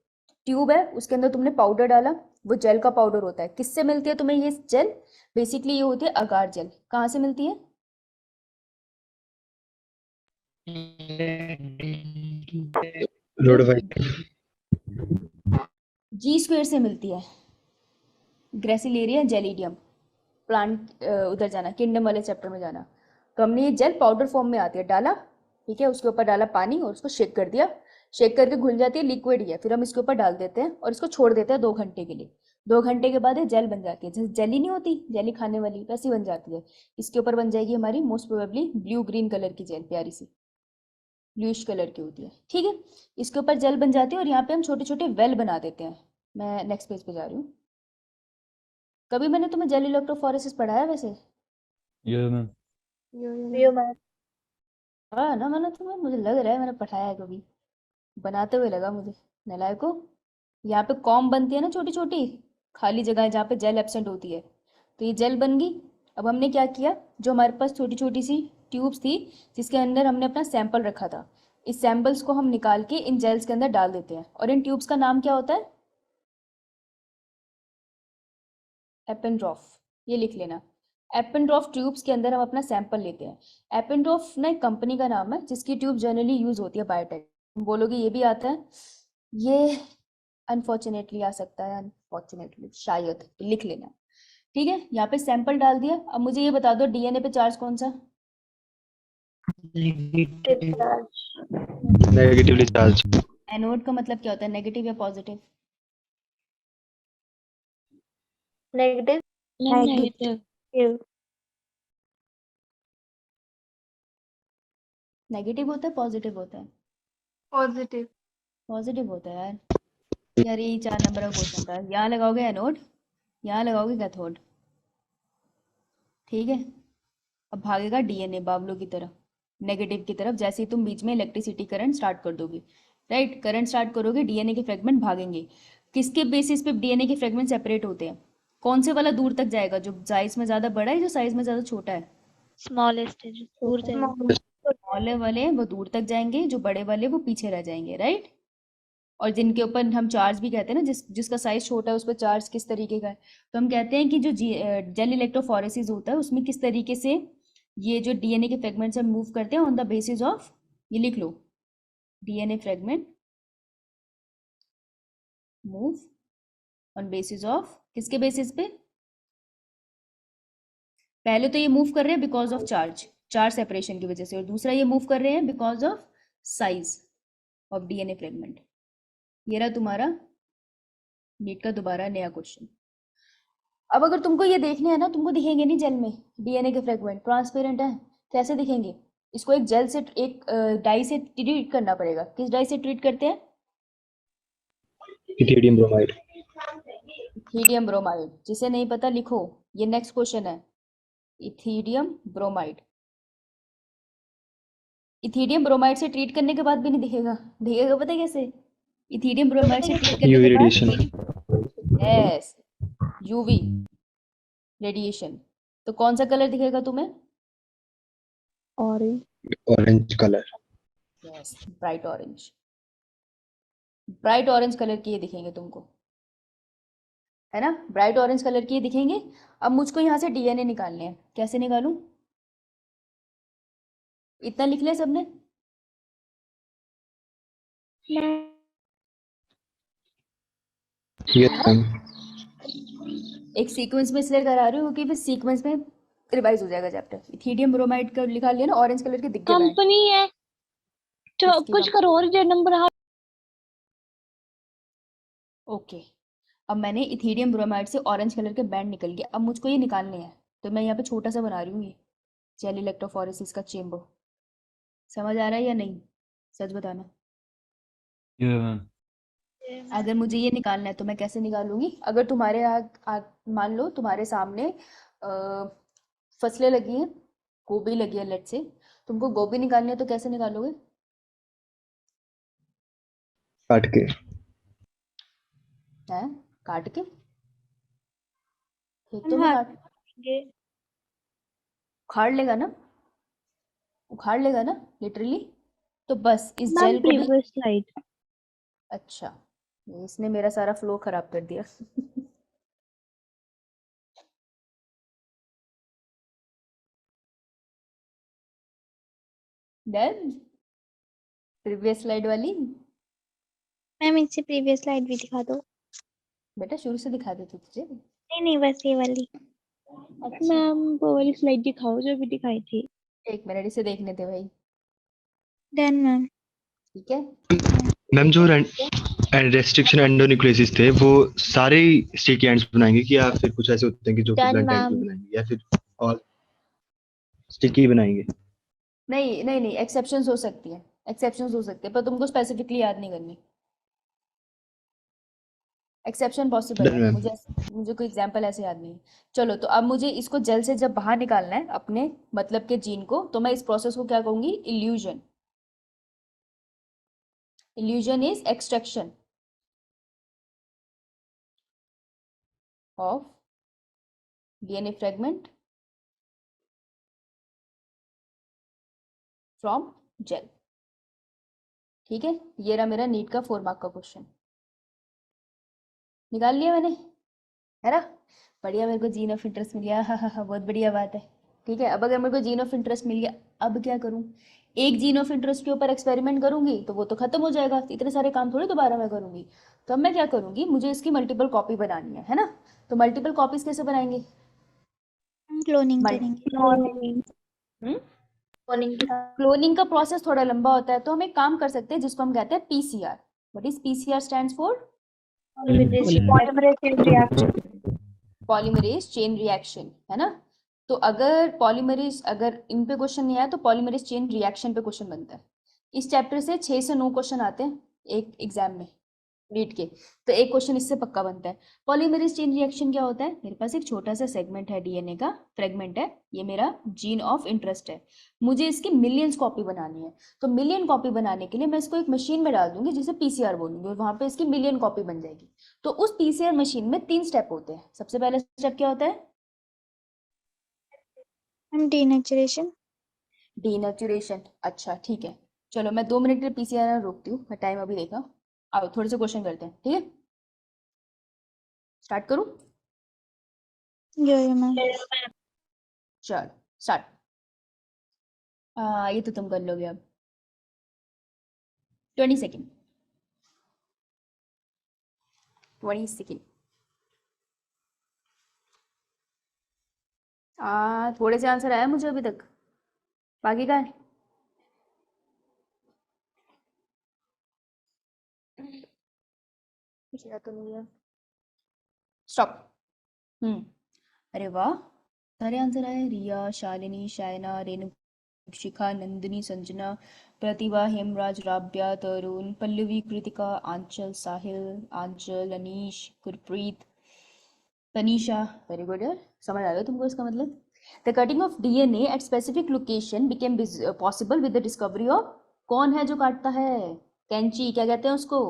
ट्यूब है, उसके अंदर तुमने पाउडर डाला, वो जेल का पाउडर होता है। किससे मिलती है तुम्हें ये जेल? बेसिकली ये होती है अगार जेल। कहाँ से मिलती है? जी स्क्वेयर से मिलती है, ग्रेसिलेरिया जेलिडियम। प्लांट उधर जाना, किंगडम वाले चैप्टर में जाना। तो हमने ये जेल पाउडर फॉर्म में आती है, डाला, ठीक है, उसके ऊपर डाला पानी और उसको शेक कर दिया, शेक करके घुल जाती है, लिक्विड ही है। फिर हम इसके ऊपर डाल देते हैं और इसको छोड़ देते हैं 2 घंटे के लिए। 2 घंटे के बाद ये जेल बन जाती है, जैसे जेली नहीं होती जेली खाने वाली, वैसी बन जाती है। इसके ऊपर बन जाएगी हमारी most probably blue green colour की जेल, प्यारी सी ब्लूइश कलर की होती है, ठीक है। इसके ऊपर जेल बन जाती है और यहाँ पे हम छोटे छोटे वेल बना देते हैं। मैं नेक्स्ट पेज पे जा रही हूँ। कभी मैंने तुम्हें जेल इलेक्ट्रोफोरेसिस पढ़ाया वैसे? Yeah, ma'am. हाँ ना, मैंने तुम्हें, मुझे लग रहा है मैंने पढ़ाया है कभी, बनाते हुए लगा मुझे, नालायको। यहाँ पे कॉम बनती है ना छोटी छोटी खाली जगह जहाँ पे जेल एब्सेंट होती है, तो ये जेल बन गई। अब हमने क्या किया, जो हमारे पास छोटी छोटी सी ट्यूब्स थी जिसके अंदर हमने अपना सैंपल रखा था, इस सैंपल्स को हम निकाल के इन जेल्स के अंदर डाल देते हैं। और इन ट्यूब्स का नाम क्या होता है? एपेंड्रॉफ, ये लिख लेना। एपेंड्रॉफ ट्यूब्स के अंदर हम अपना सैंपल लेते हैं। एपेंड्रॉफ ना एक कंपनी का नाम है जिसकी ट्यूब जनरली यूज होती है बायोटेक। बोलोगे ये भी आता है, ये अनफॉर्चुनेटली आ सकता है, अनफॉर्चुनेटली शायद, तो लिख लेना, ठीक है। यहाँ पे सैंपल डाल दिया। अब मुझे ये बता दो डीएनए पे चार्ज कौन सा? Negatively charge. एनोड का मतलब क्या होता है, नेगेटिव या पॉजिटिव? Ma'am negative. नेगेटिव होता है पॉजिटिव होता है? पॉजिटिव। पॉजिटिव होता है यार। यार यही 4 नंबर का क्वेश्चन था। यहाँ लगाओगे एनोड, यहाँ लगाओगे कैथोड, ठीक है। अब भागेगा डीएनए बाबलों की तरह, नेगेटिव की तरफ। जैसे ही तुम बीच में इलेक्ट्रिसिटी करंट स्टार्ट कर दोगे, राइट, करंट स्टार्ट करोगे, डीएनए के फ्रेगमेंट भागेंगे। किसके बेसिस पे डीएनए के फ्रेगमेंट सेपरेट होते हैं? कौन से वाला दूर तक जाएगा, जो साइज में ज्यादा बड़ा है, जो साइज में ज्यादा छोटा है? स्मॉलेस्ट दूर जाएगा। स्मॉल वाले वो दूर तक जाएंगे, जो बड़े वाले वो पीछे रह जाएंगे, राइट। और जिनके ऊपर हम चार्ज भी कहते हैं ना, जिसका साइज छोटा है उस पर चार्ज किस तरीके का है, तो हम कहते हैं कि जो जेल इलेक्ट्रोफोरेसिस होता है उसमें किस तरीके से ये जो डीएनए के फ्रेगमेंट्स हम मूव करते हैं ऑन द बेसिस ऑफ, ये लिख लो, DNA fragment move on basis of, किसके बेसिस पे? पहले तो ये मूव कर रहे हैं बिकॉज ऑफ चार्ज सेपरेशन की वजह से, और दूसरा ये मूव कर रहे हैं because of size of DNA fragment. ये रहा तुम्हारा नीट का दोबारा नया क्वेश्चन। अब अगर तुमको ये देखने हैं ना, तुमको दिखेंगे नहीं जेल में डीएनए के फ्रेगमेंट, ट्रांसपेरेंट है, कैसे दिखेंगे? इसको एक जेल से, एक डाई से ट्रीट करना पड़ेगा। किस डाई से ट्रीट करते हैं? Ethereum bromide. Ethereum bromide. जिसे नहीं पता लिखो, ये नेक्स्ट क्वेश्चन है, इथेरियम ब्रोमाइड। इथेरियम ब्रोमाइड से ट्रीट करने के बाद भी नहीं दिखेगा, दिखेगा पता है कैसे? इथेरियम ब्रोमाइड से ट्रीट करने यूवी के रेडिएशन। बाद, यस, यूवी रेडिएशन। तो कौन सा कलर दिखेगा तुम्हें? Orange colour. Yes, bright orange. Bright orange colour के ये दिखेंगे तुमको, है ना, ब्राइट ऑरेंज कलर के ये दिखेंगे। अब मुझको यहाँ से डीएनए निकालने हैं, कैसे निकालूं? इतना लिख लिया सबने? Yes ma'am. एक सीक्वेंस में इसलिए करा रही हूँ क्योंकि फिर सीक्वेंस में रिवाइज हो जाएगा चैप्टर। इथेरियम ब्रोमाइड का लिखा लिया ना, ऑरेंज कलर के दिख गए। कंपनी है तो इसकी कुछ करो और जो नंबर ओके। अब मैंने इथेरियम ब्रोमाइड से ऑरेंज कलर के बैंड निकल गए। अब मुझको ये निकालने हैं, तो मैं यहाँ पे छोटा सा बना रही हूँ ये जेल इलेक्ट्रोफोरेसिस का चेम्बर। समझ आ रहा है या नहीं? सच बताना। Yeah, ma'am. अगर मुझे ये निकालना है तो मैं कैसे निकालूंगी? अगर तुम्हारे मान लो तुम्हारे सामने फसलें लगी हैं, गोभी लगी है, लेट से तुमको गोभी निकालनी है, तो कैसे निकालोगे? काट के। है काट के हम खेतों में हाथ काट लेंगे। उखाड़ लेगा ना, उखाड़ लेगा ना लिटरली। तो बस इस मैम जेल को भी प्रीवियस स्लाइड। अच्छा, इसने मेरा सारा फ्लो खराब कर दिया। डन, प्रीवियस स्लाइड वाली। मैम इससे प्रीवियस स्लाइड भी दिखा दो। बेटा शुरू से दिखा देती तुझे। नहीं नहीं, बस ये वाली। अच्छा मैम वो वाली स्लाइड दिखाओ जो अभी दिखाई थी। एक मिनट इसे देखने दे भाई। Done ma'am. ठीक है मैम जो रेस्ट्रिक्शन एंडोन्यूक्लियोसिस थे वो सारे स्टिकी एंड्स बनाएंगे कि या फिर कुछ ऐसे होते हैं कि जो कि Done, ब्लंट एंड्स ma'am. बनाएंगे या फिर ऑल स्टिकी बनाएंगे? नहीं नहीं नहीं, एक्सेप्शंस हो सकती है, एक्सेप्शंस हो सकते हैं, पर तुमको स्पेसिफिकली याद नहीं करनी। एक्सेप्शन पॉसिबल डन है, मैम। मुझे कोई एग्जांपल ऐसे याद नहीं है। चलो तो अब मुझे इसको जेल से जब बाहर निकालना है अपने मतलब के जीन को, तो मैं इस प्रोसेस को क्या कहूंगी? Elution. Elution is extraction of DNA fragment from gel. ठीक है, ये रहा मेरा नीट का 4 मार्क का क्वेश्चन। निकाल लिया मैंने, है ना? बढ़िया, मेरे को जीन ऑफ इंटरेस्ट मिल गया। हाँ, बहुत बढ़िया बात है। ठीक है, अब अगर मेरे को जीन ऑफ इंटरेस्ट मिल गया, अब क्या करूँ? एक जीन ऑफ इंटरेस्ट के ऊपर एक्सपेरिमेंट करूंगी तो वो तो खत्म हो जाएगा, इतने सारे काम थोड़ी दोबारा मैं करूंगी। तो अब मैं क्या करूंगी, मुझे इसकी मल्टीपल कॉपी बनानी है ना? तो मल्टीपल कॉपीज कैसे बनाएंगे? हम क्लोनिंग मल्टी करेंगे। क्लोनिंग का प्रोसेस थोड़ा लंबा होता है, तो हम एक काम कर सकते हैं जिसको हम कहते हैं PCR. What is PCR? Stands for polymerase chain reaction, है ना? तो अगर पॉलीमरेज, अगर इन पे क्वेश्चन नहीं आया तो पॉलीमरेज चेन रिएक्शन पे क्वेश्चन बनता है। इस चैप्टर से 6 से 9 क्वेश्चन आते हैं एक एग्जाम में नीट के, तो एक क्वेश्चन इससे पक्का बनता है। पॉलीमरेज चेन रिएक्शन क्या होता है? मेरे पास एक छोटा सा सेगमेंट है, डीएनए का फ्रेगमेंट है, ये मेरा जीन ऑफ इंटरेस्ट है, मुझे इसकी मिलियंस कॉपी बनानी है। तो मिलियन कॉपी बनाने के लिए मैं इसको एक मशीन में डाल दूंगी जिसे पीसीआर बोलूंगी, और वहां पे इसकी मिलियन कॉपी बन जाएगी। तो उस पीसीआर मशीन में 3 स्टेप होते हैं। सबसे पहला स्टेप क्या होता है? हम डीनेचुरेशन। डीनेचुरेशन। अच्छा ठीक है, चलो मैं 2 मिनट के लिए पीसीआर रोकती हूँ, मैं टाइम अभी देखा। आओ थोड़े से क्वेश्चन करते हैं, ठीक है? स्टार्ट करूँ? यो मैम। चल स्टार्ट। ये तो तुम कर लोगे अब। 20 सेकेंड, 20 सेकेंड। थोड़े से आंसर आया मुझे अभी तक, बाकी का है? कुछ याद तो नहीं है। स्टॉप। अरे वाह, सारे आंसर आए। रिया, शालिनी, शायना, रेणु, शिखा, नंदिनी, संजना, प्रतिभा, हेमराज, राब्या, तरुण, पल्लवी, कृतिका, आंचल, साहिल, आंचल, अनीश, गुरप्रीत, तनीषा। वेरी गुड यार, समझ आ गया तुमको इसका मतलब? The cutting of DNA at specific location became possible with the discovery of, कौन है जो काटता है? कैंची, क्या कहते हैं उसको?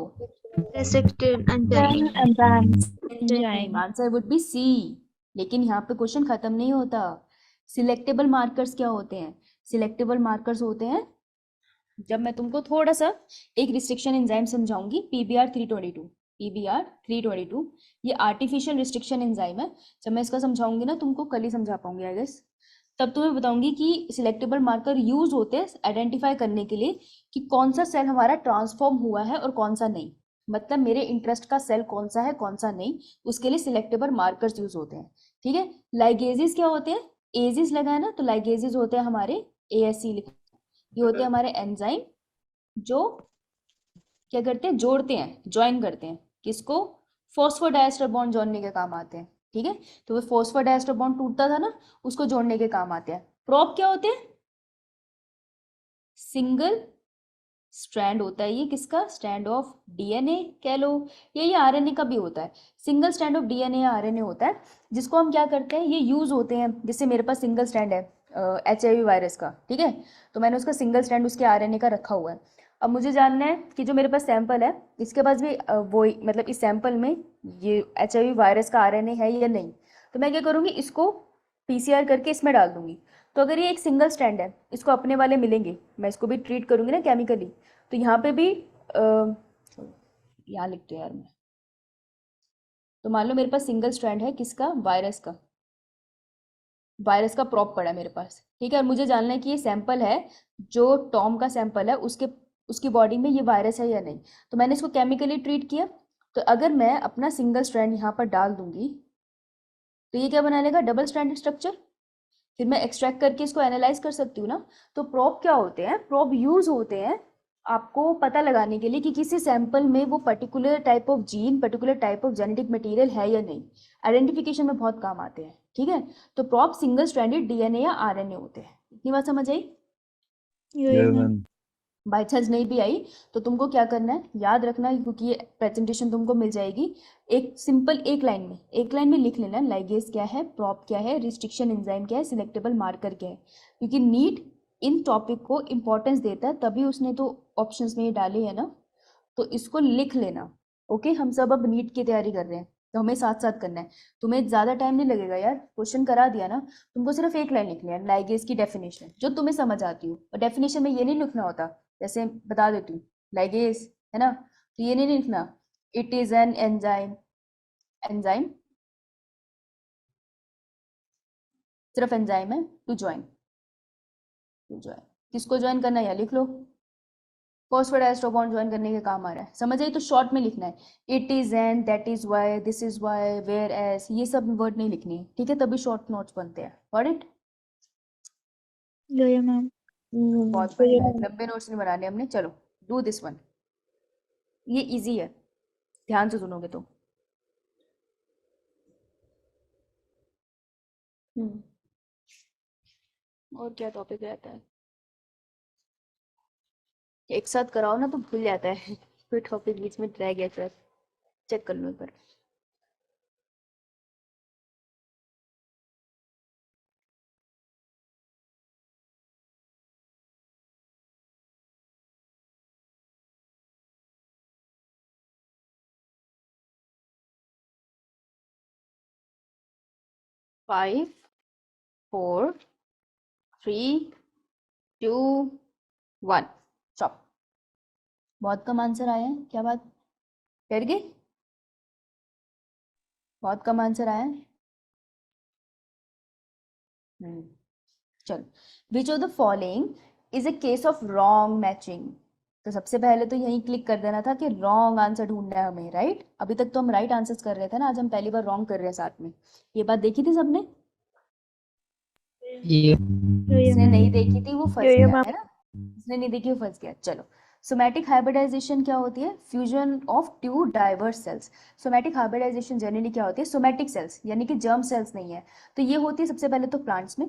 Answer would be C. लेकिन यहाँ पे क्वेश्चन खत्म नहीं होता। सिलेक्टेबल मार्कर्स क्या होते हैं? सिलेक्टेबल मार्कर्स होते हैं, जब मैं तुमको थोड़ा सा एक रिस्ट्रिक्शन एंजाइम समझाऊंगी, पीबीआर 322। पीबीआर 322 ये आर्टिफिशियल रिस्ट्रिक्शन एंजाइम है। जब मैं इसका समझाऊंगी ना, तुमको कल ही समझा पाऊंगी आई गेस, तब तुम्हें बताऊंगी कि सिलेक्टेबल मार्कर यूज होते हैं आइडेंटिफाई करने के लिए कि कौन सा सेल हमारा ट्रांसफॉर्म हुआ है और कौन सा नहीं। मतलब मेरे इंटरेस्ट का सेल कौन सा है कौन सा नहीं, उसके लिए सिलेक्टेबल मार्कर्स यूज होते हैं। ठीक है, लाइगेजेस क्या होते हैं? एजिस लगा है ना, तो लाइगेजेस होते हैं हमारे एएससी लिखा, ये होते हैं हमारे एंजाइम जो क्या करते हैं? जोड़ते हैं, ज्वाइन करते हैं। किसको? फॉस्फोडाइएस्टर बॉन्ड जोड़ने के काम आते हैं। ठीक है, तो वो फॉस्फोडाइएस्टर बॉन्ड टूटता था ना, उसको जोड़ने के काम आते हैं। प्रोप क्या होते हैं? सिंगल स्ट्रैंड होता है ये, किसका? स्ट्रैंड ऑफ डीएनए कह लो, ये आरएनए का भी होता है। सिंगल स्ट्रैंड ऑफ डीएनए या आरएनए होता है, जिसको हम क्या करते हैं, ये यूज होते हैं। जैसे मेरे पास सिंगल स्ट्रैंड है HIV वायरस का, ठीक है, तो मैंने उसका सिंगल स्ट्रैंड उसके आरएनए का रखा हुआ है। अब मुझे जानना है कि जो मेरे पास सैंपल है इसके पास भी वो मतलब इस सैंपल में ये HIV वायरस का RNA है या नहीं। तो मैं क्या करूँगी, इसको PCR करके इसमें डाल दूंगी। तो अगर ये एक सिंगल स्ट्रैंड है, इसको अपने वाले मिलेंगे, मैं इसको भी ट्रीट करूंगी ना केमिकली, तो यहाँ पे भी यहाँ लिखते हैं यार मैं। तो मान लो मेरे पास सिंगल स्ट्रैंड है, किसका, वायरस का प्रॉप पड़ा है मेरे पास, ठीक है। और मुझे जानना है कि ये सैंपल है, जो टॉम का सैंपल है उसकी बॉडी में ये वायरस है या नहीं। तो मैंने इसको केमिकली ट्रीट किया, तो अगर मैं अपना सिंगल स्ट्रैंड यहाँ पर डाल दूंगी तो ये क्या बना लेगा, डबल स्ट्रैंडेड स्ट्रक्चर। फिर मैं एक्सट्रैक्ट करके इसको एनालाइज कर सकती हूँ ना। तो प्रोब क्या होते हैं, प्रोब यूज होते हैं आपको पता लगाने के लिए कि किसी सैंपल में वो particular type of gene, particular type of genetic material है या नहीं। आइडेंटिफिकेशन में बहुत काम आते हैं, ठीक है। तो प्रोब सिंगल स्ट्रैंडेड DNA या RNA होते हैं। इतनी बात समझ आई? Yeah, ma'am. बाई चांस नहीं भी आई तो तुमको क्या करना है, याद रखना, क्योंकि ये प्रेजेंटेशन तुमको मिल जाएगी। एक सिंपल एक लाइन में लिख लेना, लाइगेज क्या है, प्रोब क्या है, रिस्ट्रिक्शन एंजाइम क्या है, सिलेक्टेबल मार्कर क्या है। क्योंकि नीट इन टॉपिक को इम्पोर्टेंस देता है, तभी उसने तो ऑप्शंस में ये डाले है ना। तो इसको लिख लेना। ओके, हम सब अब नीट की तैयारी कर रहे हैं, तो हमें साथ साथ करना है। तुम्हें ज़्यादा टाइम नहीं लगेगा यार, क्वेश्चन करा दिया ना, तुमको सिर्फ एक लाइन लिखनी है, लाइगेज की डेफिनेशन, जो तुम्हें समझ आती हो। और डेफिनेशन में ये नहीं लिखना होता, जैसे बता देती हूँ, लाइगेज है ना, तो ये नहीं लिखना इट इज एन एंजाइम, सिर्फ एंजाइम है टू ज्वाइन। किसको ज्वाइन करना है, या लिख लो, फॉस्फोडाइस्टर बॉन्ड ज्वाइन करने के काम आ रहा है। समझ आई? तो शॉर्ट में लिखना है, it is N, that is Y, this is Y, whereas, ये सब वर्ड नहीं लिखनी है, ठीक है। तभी शॉर्ट नोट्स बनते हैं। Got it? Yeah, ma'am. बहुत बढ़िया, लंबे नोट्स नहीं बनाने हमने। चलो डू दिस वन, ये इजी है, ध्यान से सुनोगे तो। और क्या टॉपिक रहता है, एक साथ कराओ ना तो भूल जाता है कोई टॉपिक बीच में रह गया सर, चेक कर लो एक बार। Five, 4, 3, 2, 1, stop. बहुत कम आंसर आया है, क्या बात, डर गए? बहुत कम आंसर आया है। चलो, विच of the following is a case of wrong matching. तो सबसे पहले तो यही क्लिक कर देना था कि रॉन्ग आंसर ढूंढना है हमें, राइट। अभी तक तो हम राइट आंसर्स कर रहे थे ना, आज हम पहली बार रॉन्ग कर रहे हैं साथ में। ये बात देखी थी सबने? ये जिसने नहीं देखी थी वो फंस गया है ना, जिसने नहीं देखी वो फंस गया। चलो, सोमैटिक हाइब्रिडाइजेशन क्या होती है, fusion of two diverse cells. Somatic hybridization generally क्या होती है, सोमैटिक सेल्स यानी कि जर्म सेल्स नहीं है, तो ये होती है सबसे पहले तो प्लांट्स में,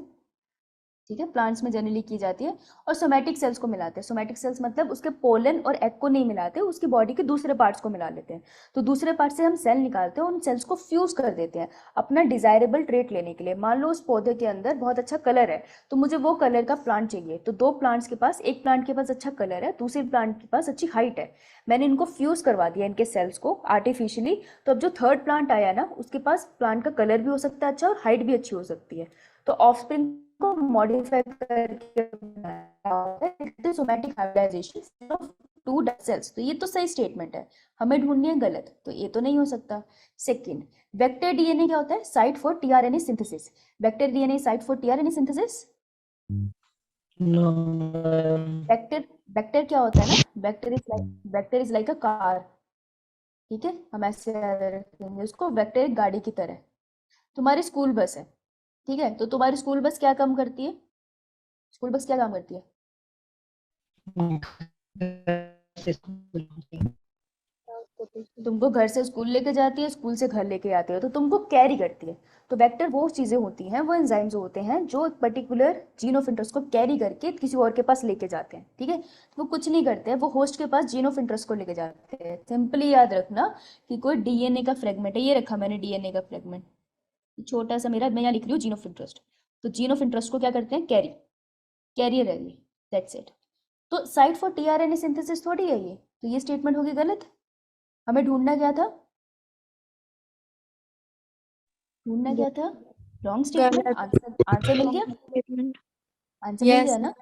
ठीक है, प्लांट्स में जनरली की जाती है। और सोमैटिक सेल्स को मिलाते हैं, सोमैटिक सेल्स मतलब उसके पोलन और एग को नहीं मिलाते, उसकी बॉडी के दूसरे पार्ट्स को मिला लेते हैं। तो दूसरे पार्ट से हम सेल निकालते हैं, उन सेल्स को फ्यूज कर देते हैं अपना डिजायरेबल ट्रेट लेने के लिए। मान लो उस पौधे के अंदर बहुत अच्छा कलर है, तो मुझे वो कलर का प्लांट चाहिए। तो दो प्लांट्स के पास, एक प्लांट के पास अच्छा कलर है, दूसरे प्लांट के पास अच्छी हाइट है, मैंने इनको फ्यूज करवा दिया इनके सेल्स को आर्टिफिशियली। तो अब जो थर्ड प्लांट आया ना, उसके पास प्लांट का कलर भी हो सकता है अच्छा, और हाइट भी अच्छी हो सकती है। तो ऑफस्प्रिंग को मॉडिफाई करके बनाया होता है somatic hybridization of two cells. तो ये तो सही स्टेटमेंट है, हमें ढूंढनी है गलत, तो ये तो नहीं हो सकता। सेकंड, वेक्टर डीएनए क्या होता है, site for tRNA synthesis. Vector DNA site for tRNA synthesis. No vector क्या होता है ना, vector is like a car, ठीक है, हम ऐसे रखेंगे उसको, वेक्टर एक गाड़ी की तरह। तुम्हारी स्कूल बस है, ठीक है, तो तुम्हारी स्कूल बस क्या काम करती है, स्कूल बस क्या काम करती है? तुमको घर से स्कूल लेके जाती है, स्कूल से घर लेके आती है, तो तुमको कैरी करती है। तो वेक्टर वो चीजें होती हैं, वो एंजाइम्स होते हैं जो पर्टिकुलर जीन ऑफ इंटरेस्ट को कैरी करके किसी और के पास लेके जाते हैं, ठीक है। तो वो कुछ नहीं करते हैं, वो होस्ट के पास जीन ऑफ इंटरेस्ट को लेके जाते हैं। सिंपली याद रखना कि कोई डीएनए का फ्रेगमेंट है, ये रखा मैंने डीएनए का फ्रेगमेंट छोटा सा मेरा, मैं यहाँ लिख रही हूँ जीन ऑफ इंटरेस्ट। तो जीन ऑफ इंटरेस्ट को क्या करते हैं, कैरियर है ये, दैट्स इट। तो साइट फॉर टीआरएनए सिंथेसिस थोड़ी है ये, तो ये स्टेटमेंट होगी गलत। हमें ढूंढना क्या था, रॉन्ग स्टेटमेंट। आंसर मिल गया, Statement. आंसर मिल Yes. गया ना।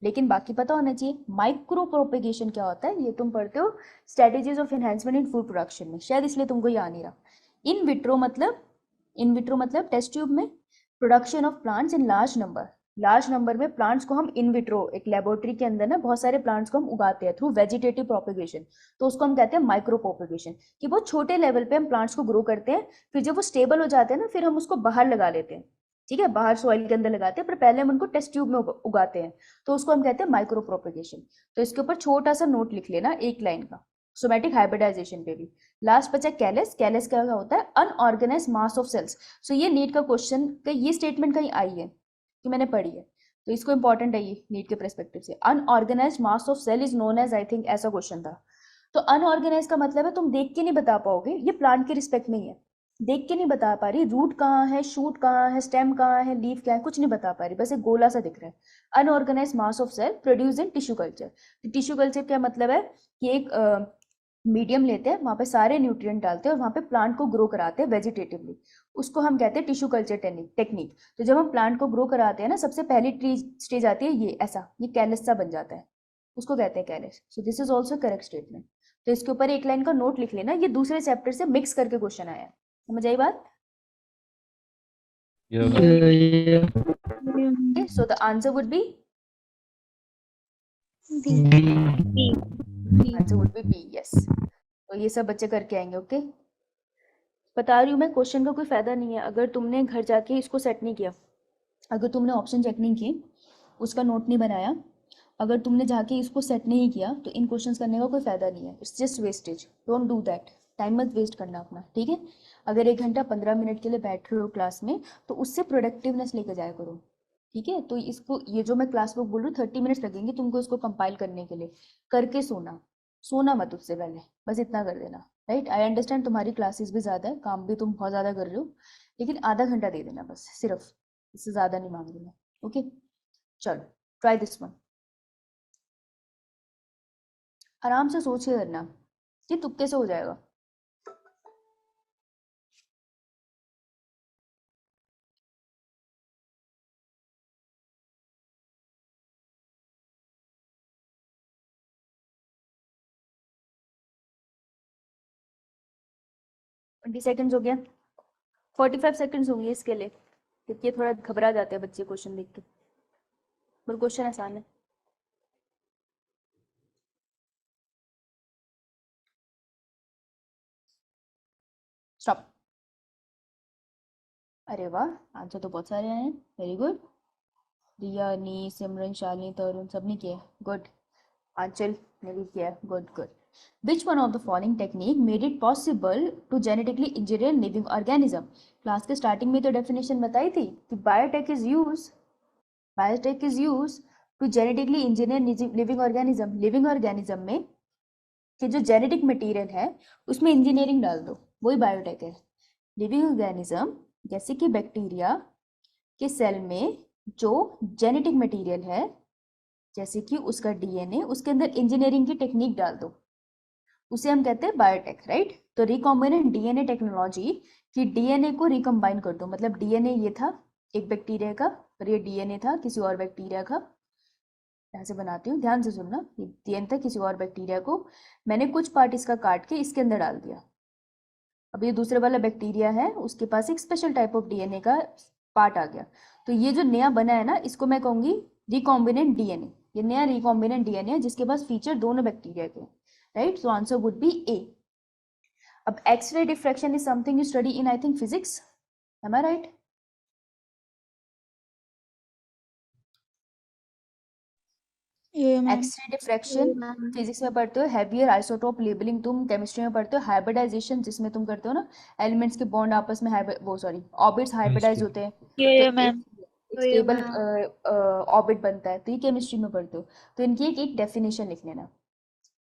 लेकिन बाकी पता होना चाहिए। माइक्रो प्रोपेगेशन क्या होता है, ये तुम पढ़ते हो strategies of enhancement in food production में, शायद इसलिए तुमको ये आ नहीं रहा। इन विट्रो मतलब टेस्ट ट्यूब में production of plants in large number में प्लांट्स को हम इन विट्रो, एक लेबोरेटरी के अंदर ना बहुत सारे प्लांट्स को हम उगाते हैं थ्रू वेजिटेटिव प्रोपेगेशन, तो उसको हम कहते हैं माइक्रो प्रोपेगेशन, कि बहुत छोटे लेवल पे हम प्लांट्स को ग्रो करते हैं, फिर जब वो स्टेबल हो जाते हैं ना, फिर हम उसको बाहर लगा लेते हैं, ठीक है, बाहर सॉइल के अंदर लगाते हैं, पर पहले हम उनको टेस्ट ट्यूब में उगाते हैं, तो उसको हम कहते हैं माइक्रो प्रोपेगेशन। तो इसके ऊपर छोटा सा नोट लिख लेना, एक लाइन का, सोमैटिक हाइब्रिडाइजेशन पे भी। लास्ट बचा कैलस क्या होता है, अनऑर्गेनाइज मास ऑफ सेल्स। सो ये नीट का क्वेश्चन का ये स्टेटमेंट कहीं आई है कि मैंने पढ़ी है, तो इसको इंपॉर्टेंट है ये नीट के परस्पेक्टिव से। Unorganize mass of cell is known as, I think ऐसा क्वेश्चन था। तो अनऑर्गेनाइज का मतलब है तुम देख के नहीं बता पाओगे, ये प्लांट के रिस्पेक्ट में ही है, देख के नहीं बता पा रही रूट कहाँ है, शूट कहाँ है, स्टेम कहाँ है, लीफ क्या है, कुछ नहीं बता पा रही, बस एक गोला सा दिख रहा है। Unorganize mass of cell produce in tissue culture. Tissue culture क्या मतलब है कि एक मीडियम लेते हैं, वहां पे सारे न्यूट्रिएंट डालते हैं और वहां पे प्लांट को ग्रो कराते हैं वेजिटेटिवली, उसको हम कहते हैं टिश्यू कल्चर टेक्निक। तो जब हम प्लांट को ग्रो कराते हैं ना, सबसे पहली स्टेज आती है ये ऐसा, ये कैलस सा बन जाता है, उसको कहते हैं callus. So this is also correct statement. तो इसके ऊपर एक लाइन का नोट लिख लेना, ये दूसरे चैप्टर से मिक्स करके क्वेश्चन आया है, समझ आई बात। Yeah, ma'am. Okay, so the answer would be answer would be B, yes. तो ये सब बच्चे करके आएंगे, ओके। बता रही हूँ मैं, क्वेश्चन का कोई फायदा नहीं है अगर तुमने घर जाके इसको सेट नहीं किया, अगर तुमने ऑप्शन चेक नहीं किए, उसका नोट नहीं बनाया, अगर तुमने जाके इसको सेट नहीं किया, तो इन क्वेश्चंस करने का कोई फायदा नहीं है, it's just wastage. Don't do that, time मत वेस्ट करना अपना, ठीक है। अगर 1 घंटा 15 मिनट के लिए बैठ रहे हो क्लास में, तो उससे प्रोडक्टिवनेस लेके जाया करो, ठीक है। तो इसको, ये जो मैं क्लास बुक बोल रही हूँ, 30 मिनट्स लगेंगे तुमको इसको कंपाइल करने के लिए, करके सोना मत उससे पहले, बस इतना कर देना, राइट। आई अंडरस्टैंड तुम्हारी क्लासेस भी ज़्यादा है, काम भी तुम बहुत ज़्यादा कर रहे हो, लेकिन आधा घंटा दे देना बस, सिर्फ, इससे ज़्यादा नहीं मांग रही मैं, ओके। चलो ट्राई दिस वन, आराम से सोच के करना, ये तुक्के से हो जाएगा। ट्वेंटी सेकेंड्स हो गया, 45 सेकेंड्स होंगे इसके लिए, क्योंकि थोड़ा घबरा जाते हैं बच्चे क्वेश्चन देख के, पर क्वेश्चन आसान है। स्टॉप। अरे वाह, आंसर तो बहुत सारे आए हैं, वेरी गुड। रिया, नी, सिमरन, शालिनी, तरुण, सबने किया, गुड। आंचल ने भी किया, good good. Which one of the following technique made it possible to genetically engineer living organism. Class के स्टार्टिंग में तो डेफिनेशन बताई थी कि biotech is use to genetically engineer living organism. Living organism में कि जो जेनेटिक मटेरियल है उसमें इंजीनियरिंग डाल दो, वही बायोटेक है। लिविंग ऑर्गेनिज्म जैसे कि बैक्टीरिया के सेल में जो जेनेटिक मटेरियल है, जैसे कि उसका डीएनए, उसके अंदर इंजीनियरिंग की टेक्निक डाल दो, उसे हम कहते हैं बायोटेक, राइट। तो रिकॉम्बिनेंट डीएनए टेक्नोलॉजी कि डीएनए को रिकम्बाइन कर दो, मतलब डीएनए ये था एक बैक्टीरिया का और ये डीएनए था किसी और बैक्टीरिया का, यहाँ से बनाती हूँ, ध्यान से सुनना, ये डीएनए था किसी और बैक्टीरिया को, मैंने कुछ पार्ट इसका काट के इसके अंदर डाल दिया। अब ये दूसरे वाला बैक्टीरिया है, उसके पास एक स्पेशल टाइप ऑफ डीएनए का पार्ट आ गया, तो ये जो नया बना है ना, इसको मैं कहूंगी रिकॉम्बिनेंट डीएनए। ये नया रिकॉम्बिनेंट डीएनए है जिसके पास फीचर दोनों बैक्टीरिया के, right. So answer would be A. अब x ray diffraction is something you study in, I think, physics, am I right? X ray diffraction physics में पढ़ते हो, हैवियर आइसोटोप लेबलिंग तुम केमिस्ट्री में पढ़ते हो, हाइब्रिडाइजेशन जिसमें तुम करते हो ना एलिमेंट्स के बॉन्ड आपस में ऑर्बिट्स हाइब्रिडाइज होते हैं, तो मैम। एक स्टेबल ऑर्बिट बनता है, तो ये केमिस्ट्री में पढ़ते हो। तो इनकी एक डेफिनेशन लिख लेना,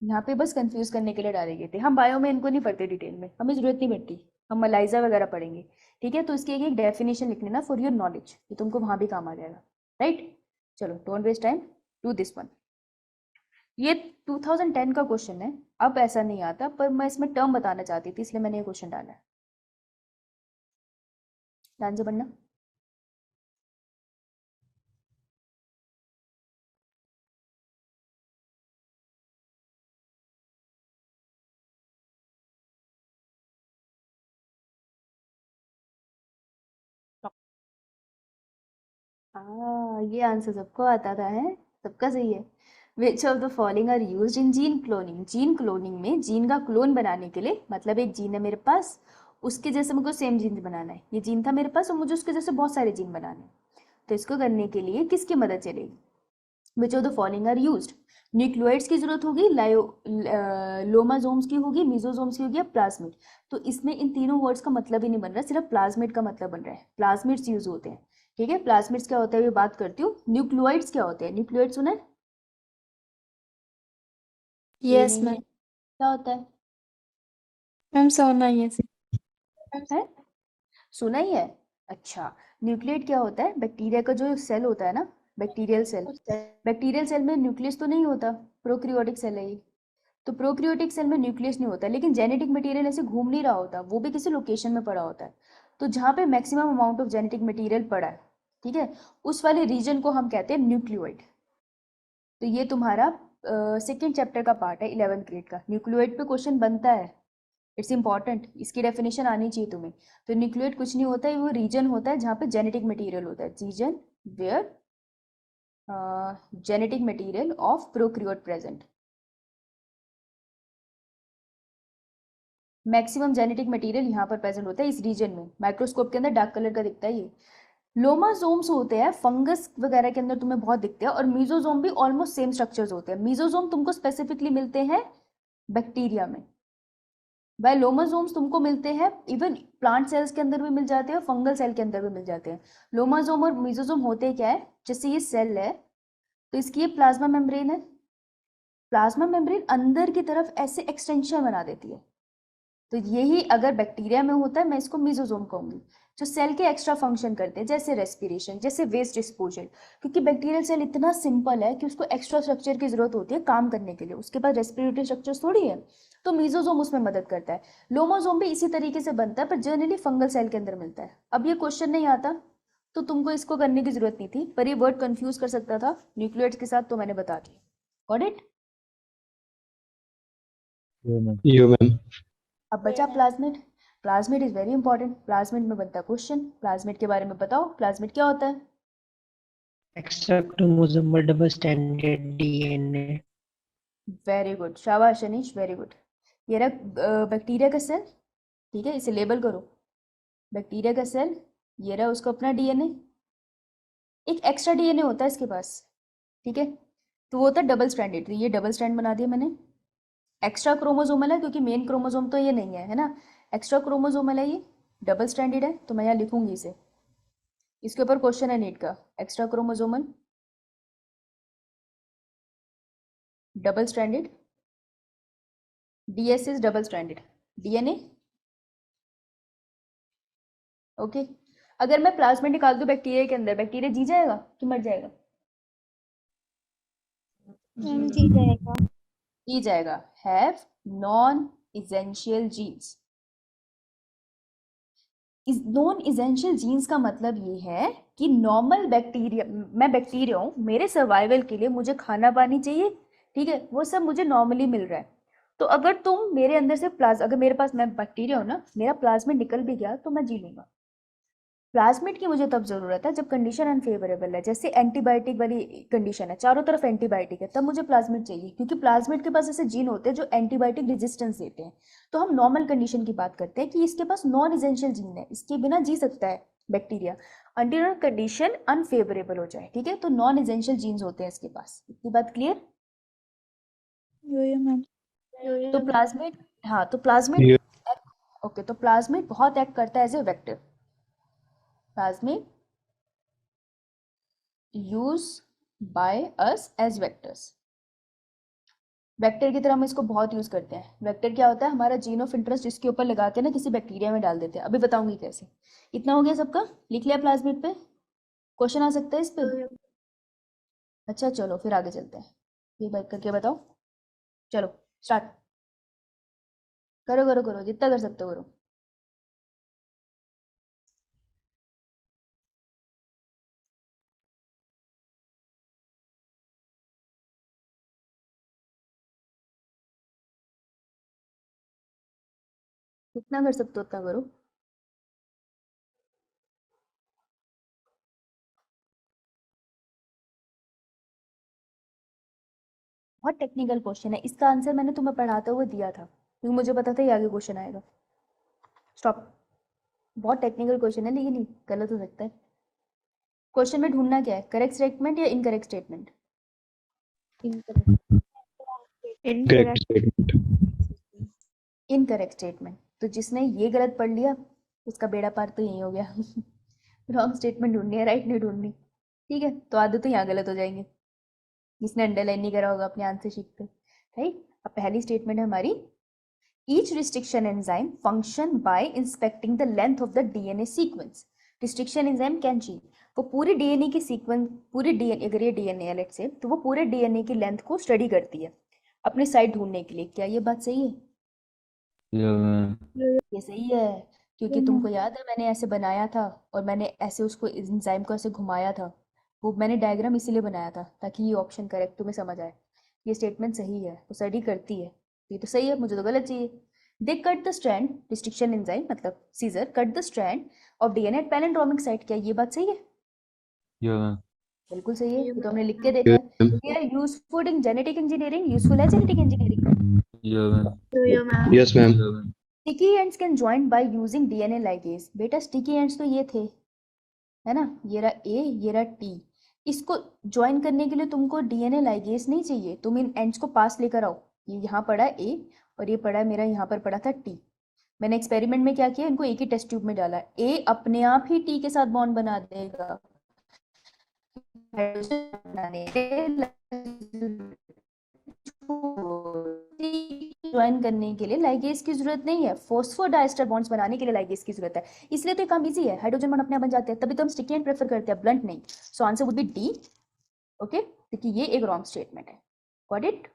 यहाँ पे बस कंफ्यूज करने के लिए डाले गए थे। हम बायो में इनको नहीं पढ़ते डिटेल में, हमें जरूरत नहीं पड़ती, हम मलाइजा वगैरह पढ़ेंगे, ठीक है। तो इसकी एक डेफिनेशन लिख लेना फॉर योर नॉलेज, कि तुमको वहां भी काम आ जाएगा, राइट। चलो don't waste time, do this one. ये 2010 का क्वेश्चन है, अब ऐसा नहीं आता, पर मैं इसमें टर्म बताना चाहती थी इसलिए मैंने ये क्वेश्चन डाला है। ध्यान से पढ़ना। हाँ, ये आंसर सबको आता था है, सबका सही है। Which of the following are used in gene cloning? Gene cloning में जीन का क्लोन बनाने के लिए, मतलब एक जीन है मेरे पास, उसके जैसे मुझको सेम जीन बनाना है। ये जीन था मेरे पास और मुझे उसके जैसे बहुत सारे जीन बनाने हैं, तो इसको करने के लिए किसकी मदद चलेगी? Which of the following are used? Nucleoids की जरूरत होगी, लोमाजोम्स की होगी, मीजोजोम्स की होगी, या प्लाज्मिड। तो इसमें इन तीनों वर्ड्स का मतलब ही नहीं बन रहा, सिर्फ प्लाज्मिड का मतलब बन रहा है। प्लाज्मिड्स यूज होते हैं, ठीक है। प्लाज्मिड्स क्या होता है ये बात करती हूँ। न्यूक्लियोइड्स क्या होते हैं? न्यूक्लियोइड सुना है? ये यस नहीं है, मैम। क्या होता है? मैम सोना यस। है, सुना ही है। अच्छा, न्यूक्लियेट क्या होता है? बैक्टीरिया का जो सेल होता है ना, बैक्टीरियल सेल, बैक्टीरियल सेल में न्यूक्लियस तो नहीं होता, प्रोक्रियोटिक सेल है ये। तो प्रोक्रियोटिक सेल में न्यूक्लियस नहीं होता, लेकिन जेनेटिक मटेरियल ऐसे घूम नहीं रहा होता, वो भी किसी लोकेशन में पड़ा होता है। तो जहाँ पे maximum amount of genetic material पड़ा है, ठीक है, उस वाले रीजन को हम कहते हैं न्यूक्लियोइड। तो ये तुम्हारा सेकेंड चैप्टर का पार्ट है 11th ग्रेड का। न्यूक्लियोइड पे क्वेश्चन बनता है, इट्स इंपॉर्टेंट, इसकी डेफिनेशन आनी चाहिए तुम्हें। तो न्यूक्लियोइड कुछ नहीं होता है, वो रीजन होता है जहाँ पे जेनेटिक मटेरियल होता है, region where genetic material of prokaryote present. Maximum genetic material यहाँ पर प्रेजेंट होता है इस रीजन में। माइक्रोस्कोप के अंदर डार्क कलर का दिखता है ये। लोमाजोम्स होते हैं, फंगस वगैरह के अंदर तुम्हें बहुत दिखते हैं, और मीजोजोम भी ऑलमोस्ट सेम स्ट्रक्चर्स होते हैं। मीजोजोम तुमको स्पेसिफिकली मिलते हैं बैक्टीरिया में, वह लोमाजोम्स तुमको मिलते हैं इवन प्लांट सेल्स के अंदर भी मिल जाते हैं, फंगल सेल के अंदर भी मिल जाते हैं। लोमाजोम और मीजोजोम होते क्या है? जैसे ये सेल है तो इसकी ये प्लाज्मा मेम्ब्रेन है, प्लाज्मा मेम्ब्रेन अंदर की तरफ ऐसे एक्सटेंशन बना देती है। तो यही अगर बैक्टीरिया में होता है, मैं इसको मीजोजोम कहूंगी, जो सेल के एक्स्ट्रा फंक्शन करते हैं, जैसे रेस्पिरेशन, जैसे वेस्ट डिस्पोजल। क्योंकि बैक्टीरियल सेल इतना सिंपल है कि उसको एक्स्ट्रा स्ट्रक्चर की जरूरत होती है काम करने के लिए, उसके पास रेस्पिरेटरी स्ट्रक्चर थोड़ी है, तो मीजोजोम उसमें मदद करता है। लोमोजोम भी इसी तरीके से बनता है, पर जनरली फंगल सेल के अंदर मिलता है। अब ये क्वेश्चन नहीं आता तो तुमको इसको करने की जरूरत नहीं थी, पर ये वर्ड कंफ्यूज कर सकता था न्यूक्लियोइड्स के साथ, तो मैंने बता दिया। Got it? Yo ma'am. अब बचा plasmid. Plasmid is very important. Plasmid में बनता है क्वेश्चन, प्लाज्मिड के बारे में बताओ, प्लाज्मिड क्या होता है? Extra chromosomal double standard DNA. Very good, शाबाश अनीश, वेरी गुड। ये रहा बैक्टीरिया का सेल, ठीक है, इसे लेबल करो। बैक्टीरिया का सेल, ये रहा उसका अपना डीएनए, एक एक्स्ट्रा डीएनए होता है इसके पास, ठीक है, तो वो होता है डबल स्ट्रैंडेड। तो ये डबल स्ट्रैंड बना दिया मैंने। एक्स्ट्रा क्रोमोसोमल है क्योंकि मेन क्रोमोसोम तो ये नहीं है ना, एक्स्ट्रा क्रोमोसोमल है, ये डबल स्ट्रैंडेड है, तो मैं यहाँ लिखूंगी इसे। इसके ऊपर क्वेश्चन है नीट का, extra chromosomal double stranded, DS is double stranded DNA. Okay, अगर मैं प्लाज्मिड निकाल दूं बैक्टीरिया के अंदर, बैक्टीरिया जी जाएगा कि मर जाएगा? जी जाएगा। जी जाएगा। Have non essential genes. इस नॉन इसेंशियल जीन्स का मतलब ये है कि नॉर्मल बैक्टीरिया, मैं बैक्टीरिया हूँ, मेरे सर्वाइवल के लिए मुझे खाना पानी चाहिए, ठीक है, वो सब मुझे नॉर्मली मिल रहा है। तो अगर तुम मेरे अंदर से अगर मेरे पास, मैं बैक्टीरिया हूँ ना, मेरा प्लाज्मिड निकल भी गया तो मैं जी लूंगा। प्लाज्मिड की मुझे तब जरूरत है जब कंडीशन अनफेवरेबल है, जैसे एंटीबायोटिक वाली कंडीशन है, चारों तरफ एंटीबायोटिक है, तब मुझे प्लाज्मिड चाहिए, क्योंकि प्लाज्मिड के पास ऐसे जीन होते हैं जो एंटीबायोटिक रेजिस्टेंस देते हैं। तो हम नॉर्मल कंडीशन की बात करते हैं कि इसके पास नॉन एसेंशियल जीन है, इसके बिना जी सकता है बैक्टीरिया, अंटिल कंडीशन अनफेवरेबल हो जाए, ठीक है। तो नॉन एसेंशियल जीन्स होते हैं इसके पास। इतनी बात क्लियर? Yo ma'am. तो प्लाज्मिड, हाँ, तो प्लाज्मिड, ओके, तो प्लाज्मिड बहुत एक्ट करता है as a vector. Plasmid use by us as vectors, vector की तरह हम इसको बहुत यूज करते हैं। वेक्टर क्या होता है? हमारा जीन ऑफ इंटरेस्ट जिसके ऊपर लगा के ना किसी बैक्टीरिया में डाल देते हैं, अभी बताऊंगी कैसे। इतना हो गया सबका? लिख लिया प्लाज्मिड पे? क्वेश्चन आ सकता है इस पे? अच्छा चलो फिर आगे चलते हैं। ये बात करके बताओ। चलो स्टार्ट करो करो करो, जितना कर सकते हो करो। जितना कर सकते हो उतना करो। बहुत टेक्निकल क्वेश्चन है, इसका आंसर मैंने तुम्हें पढ़ाते हुए दिया था क्योंकि मुझे पता था ये आगे क्वेश्चन आएगा। स्टॉप। बहुत टेक्निकल क्वेश्चन है लेकिन गलत हो सकता है। क्वेश्चन में ढूंढना क्या है, करेक्ट स्टेटमेंट या incorrect statement? Correct statement. Incorrect statement. तो जिसने ये गलत पढ़ लिया उसका बेड़ा पार तो यही हो गया। रॉन्ग स्टेटमेंट ढूंढनी है, राइट नहीं ढूंढनी। ठीक है, तो आधे तो यहाँ गलत हो जाएंगे। जिसने अंडरलाइन नहीं करा होगा अपने आंसर शीट पे। राइट, अब पहली स्टेटमेंट है हमारी, each restriction enzyme function by inspecting the length of the DNA sequence. Restriction enzyme can ची, वो पूरे डीएनए की सीक्वेंस, पूरे डीएनए, अगर ये डीएनए है लेट्स से, तो वो पूरे डीएनए की लेंथ को स्टडी करती है अपने साइड ढूंढने के लिए। क्या ये बात सही है? Yeah, man. ये सही है, क्योंकि तुमको याद है मैंने ऐसे बनाया था और मैंने ऐसे उसको एंजाइम को ऐसे घुमाया था। वो मैंने डायग्राम इसीलिए बनाया था ताकि ये ऑप्शन करेक्ट तुम्हें समझ आए। ये स्टेटमेंट सही है, वो स्टडी करती है। ये तो सही है, मुझे तो गलत चाहिए। They cut the strand, restriction enzyme मतलब scissor cut the strand of DNA at palindromic site. क्या ये बात सही है? Yeah, man. बिल्कुल सही है, ये तो हमने लिख के देखा है। ये है useful in genetic engineering, useful है genetic engineering. Yeah, man. Yes ma'am. Yeah, man. Sticky ends can join by using DNA ligase. बेटा स्टिकी एंड्स तो ये थे, है ना, ये रहा ए, ये रहा टी। इसको ज्वाइन करने के लिए तुमको डीएनए लाइगेज नहीं चाहिए, तुम इन एंड्स को पास लेकर आओ। ये यहाँ पड़ा ए और ये पड़ा मेरा, यहाँ पर पड़ा था टी। मैंने एक्सपेरिमेंट में क्या किया, इनको एक ही टेस्ट ट्यूब में डाला। ए अपने आप ही टी के साथ बॉन्ड बना देगा। ज्वाइन करने के लिए लाइगेज की जरूरत नहीं है, फॉस्फोडाइस्टर बॉन्ड्स बनाने के लिए लाइगेज की जरूरत है। इसलिए तो ये काम इजी है, हाइड्रोजन बॉन्ड अपने आप बन जाते हैं, तभी तो हम स्टिकी एंड प्रेफर करते हैं, ब्लंट नहीं। सो answer would B D. Okay, क्योंकि ये एक रॉन्ग स्टेटमेंट है। Got it?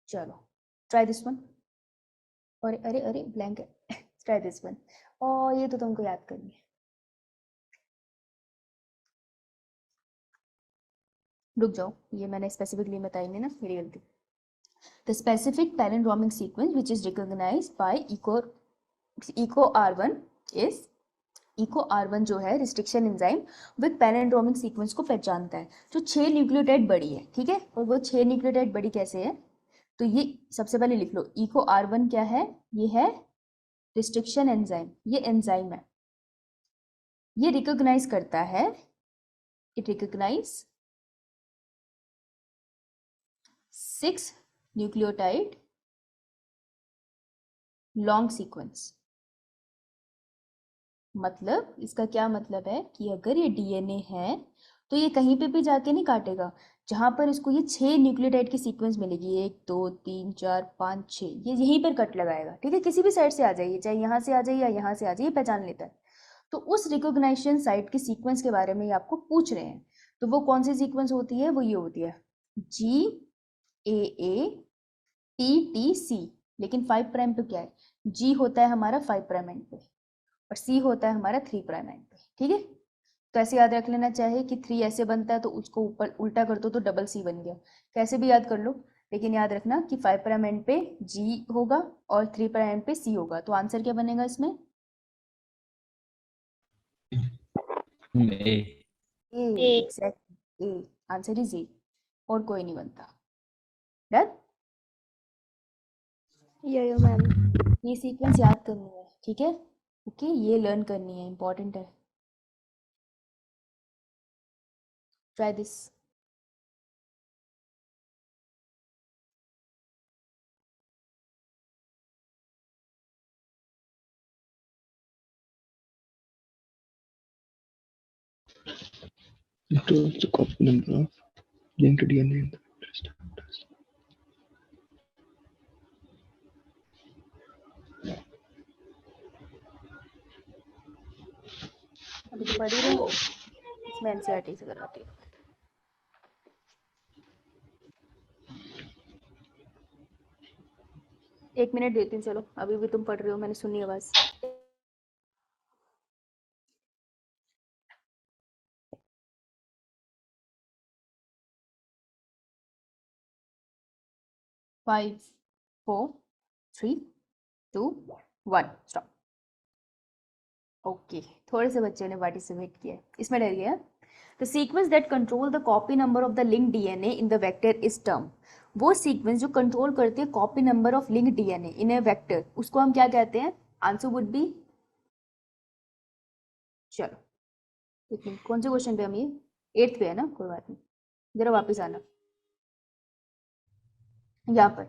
चलो ट्राई दिस वन। अरे अरे अरे ब्लैंक है। Try this one. और ये तो तुमको याद करनी है। रुक जाओ, ये मैंने स्पेसिफिकली बताई नहीं ना, मेरी गलती। The specific palindromic sequence which is recognized by EcoR1 is EcoR1 जो है restriction enzyme with palindromic sequence को पहचानता है जो 6 न्यूक्लियोटाइड बड़ी है। ठीक है, और वो 6 न्यूक्लियोटाइड बड़ी कैसे है, तो ये सबसे पहले लिख लो। EcoR1 क्या है, ये है रिस्ट्रिक्शन एंजाइम, ये एंजाइम है, ये रिकॉग्नाइज करता है, it recognize 6 nucleotide long sequence. मतलब इसका क्या मतलब है कि अगर ये डीएनए है तो ये कहीं पे भी जाके नहीं काटेगा, जहां पर इसको ये 6 न्यूक्लियोटाइड की सीक्वेंस मिलेगी, 1 2 3 4 5 6, ये यहीं पर कट लगाएगा। ठीक है, किसी भी साइड से आ जाइए, चाहे यहाँ से आ जाइए या यहाँ से आ जाइए, पहचान लेता है। तो उस रिकॉग्निशन साइट की सीक्वेंस के बारे में ये आपको पूछ रहे हैं। तो वो कौन सी सीक्वेंस होती है, वो ये होती है GAA TTC। लेकिन 5 प्राइम पे क्या है, G होता है हमारा 5 प्राइम एंड पे और C होता है हमारा 3 प्राइम एंड पे। ठीक है, तो ऐसे याद रख लेना, चाहे कि 3 ऐसे बनता है तो उसको ऊपर उल्टा कर दो तो डबल C बन गया, कैसे भी याद कर लो। लेकिन याद रखना कि 5 प्राइम एंड पे G होगा और 3 प्राइम एंड पे C होगा। तो आंसर क्या बनेगा इसमें? A. Exactly, A answer is a, और कोई नहीं बनता। डन? ये सीक्वेंस याद करनी है, ठीक है। ओके, ये लर्न करनी है, इंपॉर्टेंट है। Try this. It was the copy number of linked DNA in the test. अभी तो पढ़ ही रहे हैं। मैं एनसीईआरटी से कराती हूँ। एक मिनट देती हूँ, चलो अभी भी तुम पढ़ रहे हो, मैंने सुनी आवाज। Five, 4, 3, 2, 1, stop. ओके, थोड़े से बच्चों ने पार्टिसिपेट किया, इसमें डर गया। The sequence that control the copy number of the link DNA in the vector is term. वो सीक्वेंस जो कंट्रोल करती है copy number of link DNA in A vector, उसको हम क्या कहते हैं? आंसर वुड बी, चलो एक मिनट, कौन से क्वेश्चन पे हम ये 8th पे है ना, कोई बात नहीं, जरा वापस आना, यहाँ पर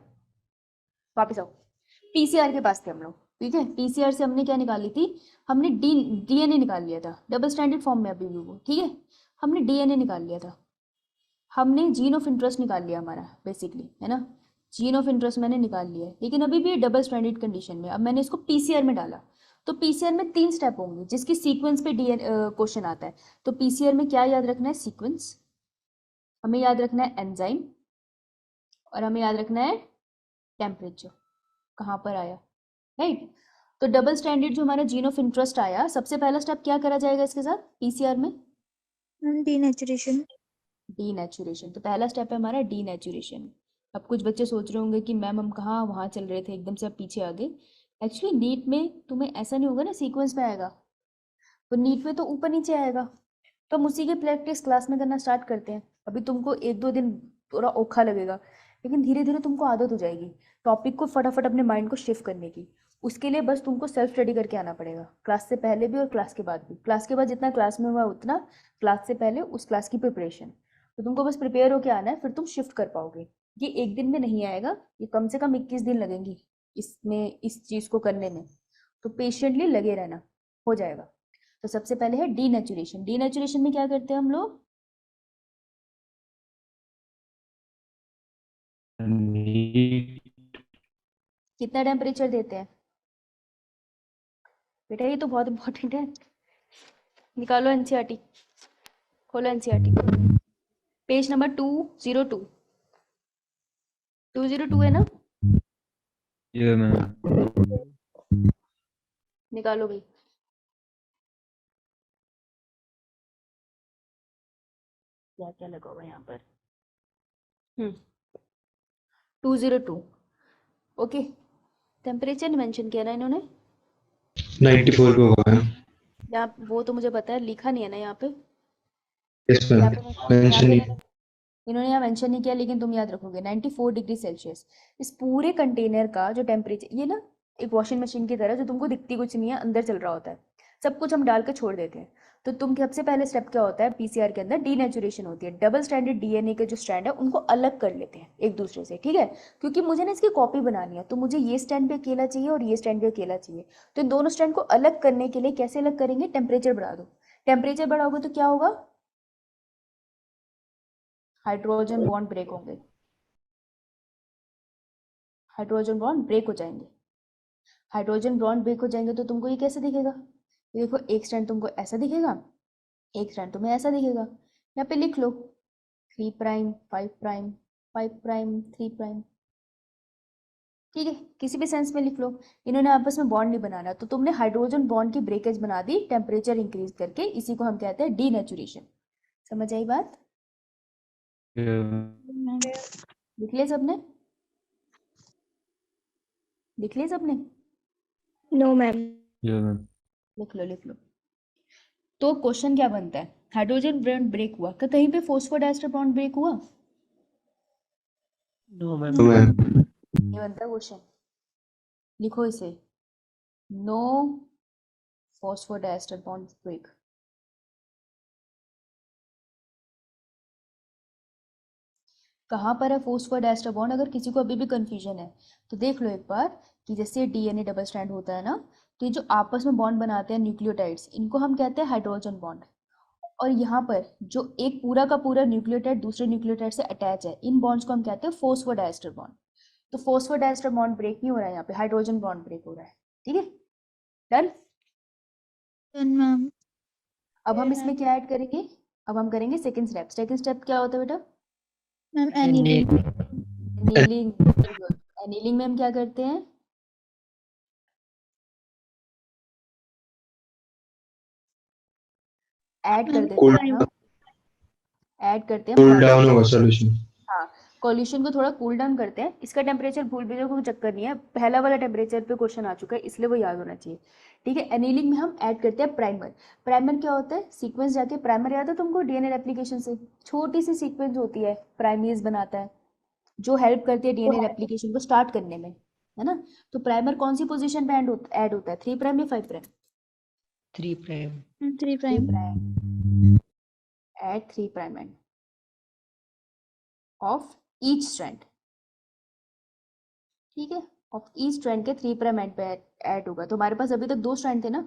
वापस आओ। पीसीआर के पास थे हम लोग, ठीक है। पीसीआर से हमने क्या निकाली थी? हमने डीएनए निकाल लिया था, डबल स्टैंडर्ड फॉर्म में अभी भी वो, ठीक है। हमने डीएनए निकाल लिया था, हमने जीन ऑफ इंटरेस्ट निकाल लिया हमारा बेसिकली, है ना। जीन ऑफ इंटरेस्ट मैंने निकाल लिया है, लेकिन अभी भी डबल स्टैंडर्ड कंडीशन में। अब मैंने इसको पीसीआर में डाला, तो पीसीआर में 3 स्टेप होंगे जिसकी सीक्वेंस पे क्वेश्चन आता है। तो पीसीआर में क्या याद रखना है? सीक्वेंस, हमें याद रखना है एंजाइम, और हमें याद रखना है टेम्परेचर। कहाँ पर आया? राइट। तो डबल स्टैंडर्ड जो हमारा जीन ऑफ इंटरेस्ट आया, सबसे पहला स्टेप क्या करा जाएगा इसके साथ पीसीआर में? डीनेचुरेशन। डीनेचुरेशन, तो पहला स्टेप है हमारा डीनेचुरेशन। अब कुछ बच्चे सोच रहे होंगे कि मैम हम कहाँ वहाँ चल रहे थे, एकदम से अब पीछे आ गए। एक्चुअली नीट में तुम्हें ऐसा नहीं होगा ना, सीक्वेंस में आएगा, तो नीट में तो ऊपर नीचे आएगा। तो हम उसी की प्रैक्टिस क्लास में करना स्टार्ट करते हैं। अभी तुमको 1-2 दिन थोड़ा औखा लगेगा, लेकिन धीरे धीरे तुमको आदत हो जाएगी टॉपिक को फटाफट अपने माइंड को शिफ्ट करने की। उसके लिए बस तुमको सेल्फ स्टडी करके आना पड़ेगा, क्लास से पहले भी और क्लास के बाद भी। क्लास के बाद जितना क्लास में हुआ उतना, क्लास से पहले उस क्लास की प्रिपरेशन। तो तुमको बस प्रिपेयर होके आना है, फिर तुम शिफ्ट कर पाओगे। ये एक दिन में नहीं आएगा, ये कम से कम 21 दिन लगेंगी इसमें, इस चीज़ को करने में। तो पेशेंटली लगे रहना, हो जाएगा। तो सबसे पहले है डीनेचुरेशन। डीनेचुरेशन में क्या करते हैं हम लोग? कितना टेम्परेचर देते हैं बेटा? ये तो बहुत इंपॉर्टेंट है। निकालो एनसीईआरटी, खोलो एनसीईआरटी, पेज नंबर 202। 202 है ना? ये मैम। निकालो भाई। क्या क्या लगा हुआ है यहाँ पर? 202। ओके, टेम्परेचर मेंशन किया ना इन्होंने? 94 पे होगा। यहाँ वो तो मुझे पता है, लिखा नहीं है ना यहाँ पे। यस मैम, मेंशन नहीं। इन्होंने यहाँ मेंशन नहीं किया, लेकिन तुम याद रखोगे 94 डिग्री सेल्सियस। इस पूरे कंटेनर का जो टेम्परेचर, ये ना एक वॉशिंग मशीन की तरह, जो तुमको दिखती कुछ नहीं है, अंदर चल रहा होता है, सब कुछ हम डाल के छोड़ देते हैं। तो तुम सबसे पहले स्टेप क्या होता है पीसीआर के अंदर? डीनेचुरेशन होती है। डबल स्टैंडर्ड डीएनए के जो स्ट्रैंड है उनको अलग कर लेते हैं एक दूसरे से, ठीक है। क्योंकि मुझे ना इसकी कॉपी बनानी है, तो मुझे ये स्टैंड भी अकेला चाहिए और ये स्टैंड भी अकेला चाहिए। तो इन दोनों स्टैंड को अलग करने के लिए कैसे अलग करेंगे? टेम्परेचर बढ़ा दो। टेम्परेचर बढ़ाओगे तो क्या होगा? हाइड्रोजन बॉन्ड ब्रेक होंगे, हाइड्रोजन बॉन्ड ब्रेक हो जाएंगे। हाइड्रोजन बॉन्ड ब्रेक हो जाएंगे तो तुमको ये कैसे दिखेगा? ये देखो, एक स्ट्रैंड तुमको ऐसा दिखेगा, एक स्ट्रैंड तुम्हें ऐसा दिखेगा। यहाँ पे लिख लो 3 प्राइम 5 प्राइम 5 प्राइम 3 प्राइम, ठीक है, किसी भी सेंस में लिख लो। इन्होंने आपस में बॉन्ड नहीं बनाना, तो तुमने हाइड्रोजन बॉन्ड की ब्रेकेज बना दी टेम्परेचर इंक्रीज करके। इसी को हम कहते हैं डीनेचुरेशन। समझ आई बात? लिख लिया सबने? लिख लिया सबने? No ma'am. लिख लो लिख लो। तो क्वेश्चन क्या बनता है? हाइड्रोजन बॉन्ड ब्रेक हुआ, क्या कहीं पे फॉस्फोडाइस्टर बॉन्ड ब्रेक हुआ? No ma'am. ये बनता है क्वेश्चन, लिखो इसे, नो फॉस्फोडाइस्टर बॉन्ड ब्रेक। कहाँ पर है फॉस्फोडाइस्टर बॉन्ड? अगर किसी को अभी भी कंफ्यूजन है तो देख लो एक बार, कि जैसे डीएनए डबल स्ट्रैंड होता है ना, तो ये जो आपस में बॉन्ड बनाते हैं न्यूक्लियोटाइड्स, इनको हम कहते हैं हाइड्रोजन बॉन्ड। और यहाँ पर जो एक पूरा का पूरा न्यूक्लियोटाइड दूसरे न्यूक्लियोटाइड से अटैच है, इन बॉन्ड्स को हम कहते हैं फॉस्फोडाइस्टर बॉन्ड। तो फॉस्फोडाइस्टर बॉन्ड ब्रेक नहीं हो रहा है, यहाँ पे हाइड्रोजन बॉन्ड ब्रेक हो रहा है, ठीक है। डन? मैम। अब हम इसमें क्या ऐड करेंगे? अब हम करेंगे सेकंड स्टेप। सेकंड स्टेप क्या होता है बेटा? Ma'am annealing. एनीलिंग। एनीलिंग में हम क्या करते हैं? ऐड कर देते हैं हम, ऐड करते हैं कूल हम डाउन होगा सॉल्यूशन। हाँ, सॉल्यूशन को थोड़ा कूल डाउन करते हैं। इसका टेम्परेचर भूल भी जाओ, कोई चक्कर नहीं है, पहला वाला टेम्परेचर पे क्वेश्चन आ चुका है, इसलिए वो याद होना चाहिए। ठीक है, एनीलिंग में हम ऐड करते हैं प्राइमर। प्राइमर क्या होता है? सीक्वेंस जाके, प्राइमर याद है तुमको डीएनए रेप्लिकेशन से? छोटी सी सीक्वेंस होती है, प्राइमेज बनाता है, जो हेल्प करती है डीएनए रेप्लिकेशन को स्टार्ट करने में, है ना? तो प्राइमर कौन सी पोजीशन पे ऐड होता है? 3 प्राइम या 5 prime? 3 prime. 3 prime. Add 3 prime end of each strand। ठीक है, ऑफ ईच स्ट्रैंड के 3 प्राइम एंड पे ऐड होगा। तो हमारे पास अभी तक 2 स्ट्रैंड थे ना,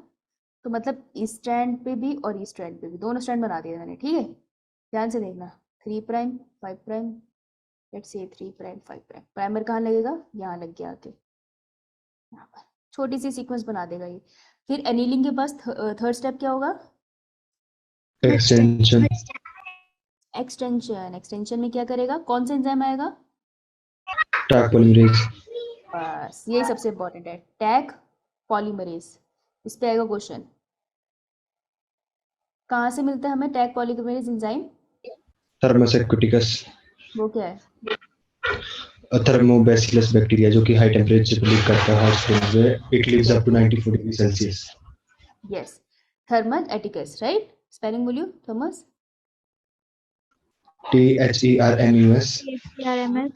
तो मतलब इस स्ट्रैंड पे भी और इस स्ट्रैंड पे भी दोनों स्ट्रैंड बना दिए मैंने। ठीक है, ध्यान से देखना, 3 prime 5 prime, let's say 3 prime 5 prime. Primer कहाँ लगेगा? यहाँ लग गया आके, यहाँ पर छोटी सी सीक्वेंस बना देगा ये। फिर एनीलिंग के पास थर्ड स्टेप क्या होगा? एक्सटेंशन। एक्सटेंशन। एक्सटेंशन में क्या करेगा? कौन सा एंजाइम आएगा? Tag polymerase. बस यही सबसे इंपॉर्टेंट है, टैग पॉलीमरेज। इस पे आएगा क्वेश्चन। कहाँ से मिलता है हमें टैग पॉलीमरेज एंजाइम? थर्मस एक्विटिकस। वो क्या है? थर्मोबैसिलस बैक्टीरिया जो कि हाई टेम्परेचर पे लिव करता है हॉट स्प्रिंग्स में। It lives up to 94 degree Celsius. Yes, Thermus aquaticus, right? Spelling बोलियो, थर्मस। THERMUS। THERMS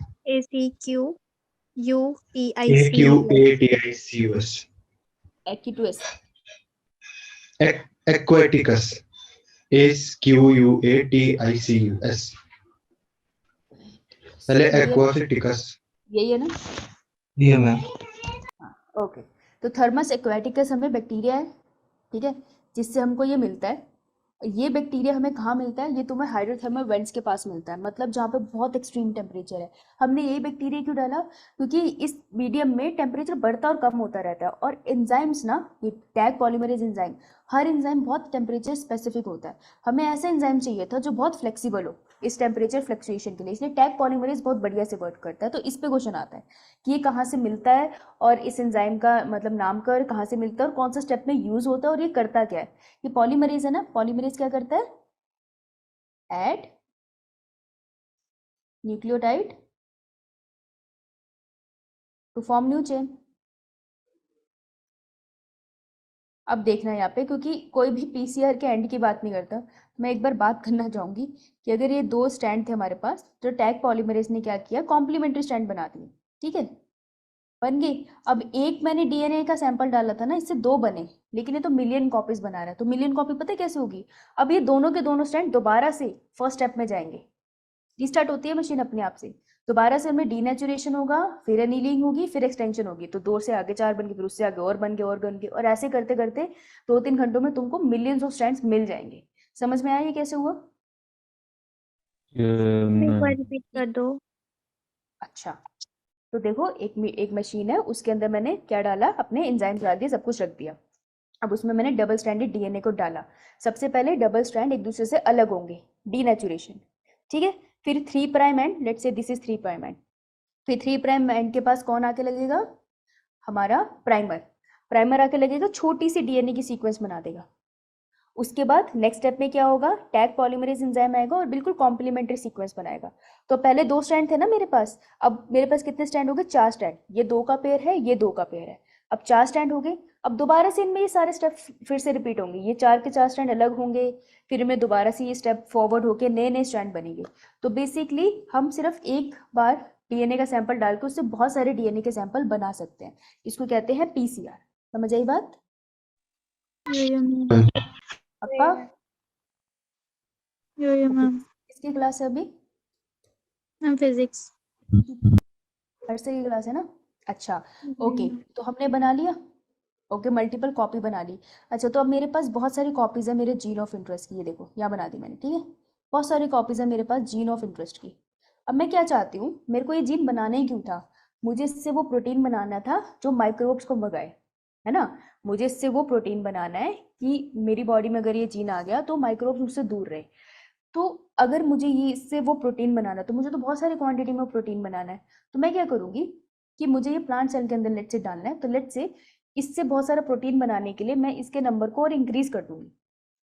AQATICUS। एक्टिटस। Aquaticus। AQUATICUS। पहले एक्वाफिटिकस। यही है ना? ये मैम। ओके, तो थर्मस एक्वाटिकस हमें बैक्टीरिया है, ठीक है, जिससे हमको ये मिलता है। ये बैक्टीरिया हमें कहाँ मिलता है? ये तुम्हें हाइड्रोथर्मल वेंट्स के पास मिलता है, मतलब जहाँ पे बहुत एक्सट्रीम टेम्परेचर है। हमने यही बैक्टीरिया क्यों डाला? क्योंकि इस मीडियम में टेम्परेचर बढ़ता और कम होता रहता है, और एंजाइम्स ना, ये टैग पॉलीमरेज एंजाइम, हर एंजाइम बहुत टेम्परेचर स्पेसिफिक होता है। हमें ऐसा एंजाइम चाहिए था जो बहुत फ्लेक्सिबल हो इस टेम्परेचर फ्लक्चुएशन के लिए, इसलिए टैग पॉलीमरेज बहुत बढ़िया से वर्क करता है। तो इस पे क्वेश्चन आता है कि ये कहाँ से मिलता है, और इस एंजाइम का मतलब नाम कर, कहाँ से मिलता है और कौन सा स्टेप में यूज होता है, और ये करता क्या है। ये पॉलीमरेज है ना, पॉलीमरेज क्या करता है? Add nucleotide to form new chain. अब देखना यहाँ पे, क्योंकि कोई भी पीसीआर के एंड की बात नहीं करता, मैं एक बार बात करना चाहूंगी कि अगर ये 2 स्टैंड थे हमारे पास, तो टैग पॉलीमरेज ने क्या किया? कॉम्प्लीमेंट्री स्टैंड बना दिए। ठीक है, बन गई। अब एक मैंने डीएनए का सैंपल डाला था ना, इससे 2 बने, लेकिन ये तो मिलियन कॉपीज बना रहा है। तो मिलियन कॉपी पता है कैसे होगी? अब ये दोनों के दोनों स्टैंड दोबारा से फर्स्ट स्टेप में जाएंगे, रीस्टार्ट होती है मशीन अपने आप से, दोबारा से उनमें डीनेचुरेशन होगा, फिर एनीलिंग होगी, फिर एक्सटेंशन होगी। तो 2 से आगे 4 बन गए, फिर उससे आगे और बन गए और बन गए, और ऐसे करते करते 2-3 घंटों में तुमको मिलियंस ऑफ स्ट्रैंड्स मिल जाएंगे। समझ में आया ये कैसे हुआ? एक बार रिपीट कर दो। अच्छा, तो देखो, एक मशीन है, उसके अंदर मैंने क्या डाला? अपने एंजाइम डाल दिए, सब कुछ रख दिया। अब उसमें मैंने डबल स्ट्रैंडेड डीएनए को डाला। सबसे पहले डबल स्ट्रैंड एक दूसरे से अलग होंगे, डीनेचुरेशन, ठीक है। फिर 3 prime and, let's say this is 3 prime and, फिर 3 प्राइम एंड के पास कौन आके लगेगा? हमारा प्राइमर। प्राइमर आके लगेगा, छोटी सी डीएनए की सीक्वेंस बना देगा। उसके बाद नेक्स्ट स्टेप में क्या होगा? टैग पॉलीमरेज एंजाइम आएगा और बिल्कुल कॉम्प्लीमेंट्री सीक्वेंस बनाएगा। तो पहले 2 स्ट्रैंड थे ना मेरे पास, अब मेरे पास कितने स्ट्रैंड हो गए? 4 स्ट्रैंड। ये 2 का पेयर है, ये 2 का पेयर है, अब 4 स्ट्रैंड हो गए। अब दोबारा से इनमें ये सारे स्टेप फिर से रिपीट होंगे, ये 4 के 4 स्ट्रैंड अलग होंगे, फिर इनमें दोबारा से ये स्टेप फॉरवर्ड होके नए नए स्ट्रैंड बनेंगे। तो बेसिकली हम सिर्फ एक बार डीएनए का सैंपल डाल के उससे बहुत सारे डीएनए के सैंपल बना सकते हैं। इसको कहते हैं पीसीआर। समझ आई बात? पक्का? मैम। किसकी क्लास है अभी? Ma'am physics. हर्षल की क्लास है ना? अच्छा, ओके, तो हमने बना लिया। ओके, मल्टीपल कॉपी बना ली। अच्छा, तो अब मेरे पास बहुत सारी कॉपीज है मेरे जीन ऑफ इंटरेस्ट की, ये देखो यहाँ बना दी मैंने, ठीक है। बहुत सारी कॉपीज है मेरे पास जीन ऑफ इंटरेस्ट की। अब मैं क्या चाहती हूँ, मेरे को ये जीन बनाना ही क्यों था? मुझे इससे वो प्रोटीन बनाना था जो माइक्रोब्स को भगाए, है ना। मुझे इससे वो प्रोटीन बनाना है कि मेरी बॉडी में अगर ये जीन आ गया तो माइक्रोब्स उससे दूर रहे। तो अगर मुझे ये इससे वो प्रोटीन बनाना, तो मुझे तो बहुत सारी क्वांटिटी में प्रोटीन बनाना है, तो मैं क्या करूंगी कि मुझे ये प्लांट सेल के अंदर लेट से डालना है, तो लेट से इससे बहुत सारा प्रोटीन बनाने के लिए मैं इसके नंबर को और इंक्रीज कर दूंगी।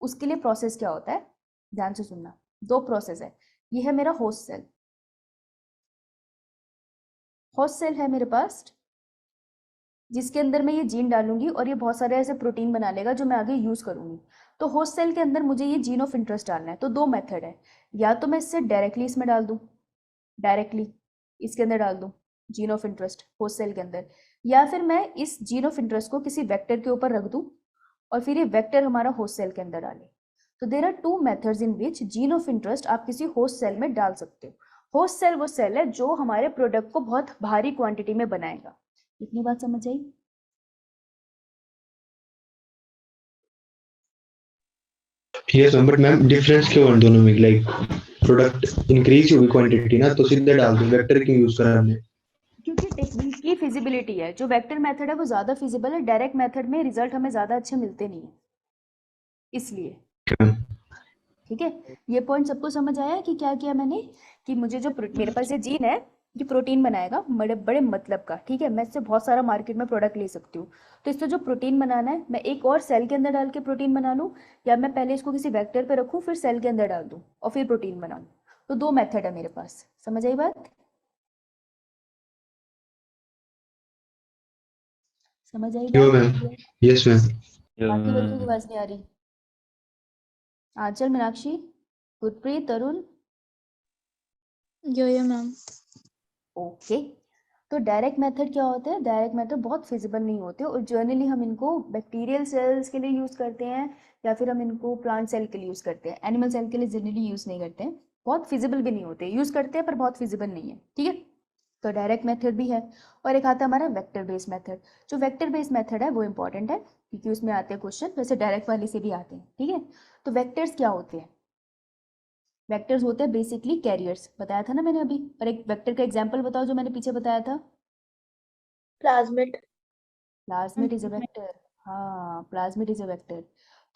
उसके लिए प्रोसेस क्या होता है, ध्यान से सुनना। दो प्रोसेस है। ये है मेरा होस्ट सेल, होस्ट सेल है मेरे पास, जिसके अंदर मैं ये जीन डालूंगी और ये बहुत सारे ऐसे प्रोटीन बना लेगा जो मैं आगे यूज करूंगी। तो होस्ट सेल के अंदर मुझे ये जीन ऑफ इंटरेस्ट डालना है, तो दो मेथड है। या तो मैं इससे डायरेक्टली इसमें डाल दूं, डायरेक्टली इसके अंदर डाल दूं gene of interest host cell के अंदर, या फिर मैं इस जीन ऑफ इंटरेस्ट को किसी वेक्टर के ऊपर रख दूं और फिर ये वेक्टर हमारा होस्ट सेल के अंदर डाले। तो there are two methods in which gene of interest आप किसी होस्ट सेल में डाल सकते हो। होस्ट सेल वो सेल है जो हमारे प्रोडक्ट को बहुत भारी क्वांटिटी में बनाएगा। इतनी बात समझ आई? Yes ma'am, but ma'am difference क्यों है दोनों में? लाइक प्रोडक्ट इंक्रीज हुई क्वांटिटी ना, तो सीधे डाल दूं, वेक्टर क्यों यूज करा हमने? क्योंकि टेक्निक की फिजिबिलिटी है, जो वेक्टर मेथड है वो ज्यादा फिजिबल है, डायरेक्ट मेथड में रिजल्ट हमें ज्यादा अच्छे मिलते नहीं है, इसलिए। ठीक है, ये पॉइंट सबको समझ आया कि क्या किया मैंने, कि मुझे जो मेरे पास ये जीन है ये प्रोटीन बनाएगा बड़े बड़े मतलब का, ठीक है, मैं इससे बहुत सारा मार्केट में प्रोडक्ट ले सकती हूँ। तो इससे जो प्रोटीन बनाना है, मैं एक और सेल के अंदर डाल के प्रोटीन बना लूँ, या मैं पहले इसको किसी वेक्टर पे रखूँ फिर सेल के अंदर डाल दूँ और फिर प्रोटीन बनाऊँ। तो दो मेथड है मेरे पास, समझ आई बात? समझ आई यो बात? Ma'am, yes ma'am. बाकी बच्चों की आवाज नहीं आ रही? आंचल, मीनाक्षी, गुरप्रीत, तरुण? यो मैम। ओके। तो डायरेक्ट मेथड क्या होता है? डायरेक्ट मेथड बहुत फिजिबल नहीं होते और जनरली हम इनको बैक्टीरियल सेल्स के लिए यूज़ करते हैं, या फिर हम इनको प्लांट सेल के लिए यूज़ करते हैं। एनिमल सेल के लिए जनरली यूज़ नहीं करते हैं, बहुत फिजिबल भी नहीं होते, यूज़ करते हैं पर बहुत फिजिबल नहीं है, ठीक है। तो डायरेक्ट मेथड भी है, और एक आता है हमारा वेक्टर बेस्ड मेथड। जो वेक्टर बेस्ड मेथड है वो इंपॉर्टेंट है क्योंकि उसमें आते हैं क्वेश्चन, वैसे डायरेक्ट वाले से भी आते हैं, ठीक है। तो वेक्टर्स क्या होते हैं? वेक्टर्स होते हैं बेसिकली कैरियर्स, बताया था ना मैंने अभी। और एक वेक्टर का एग्जांपल बताओ जो मैंने पीछे बताया था। Plasmid. Plasmid is a vector. हाँ, प्लाज्मिड इज अ वेक्टर।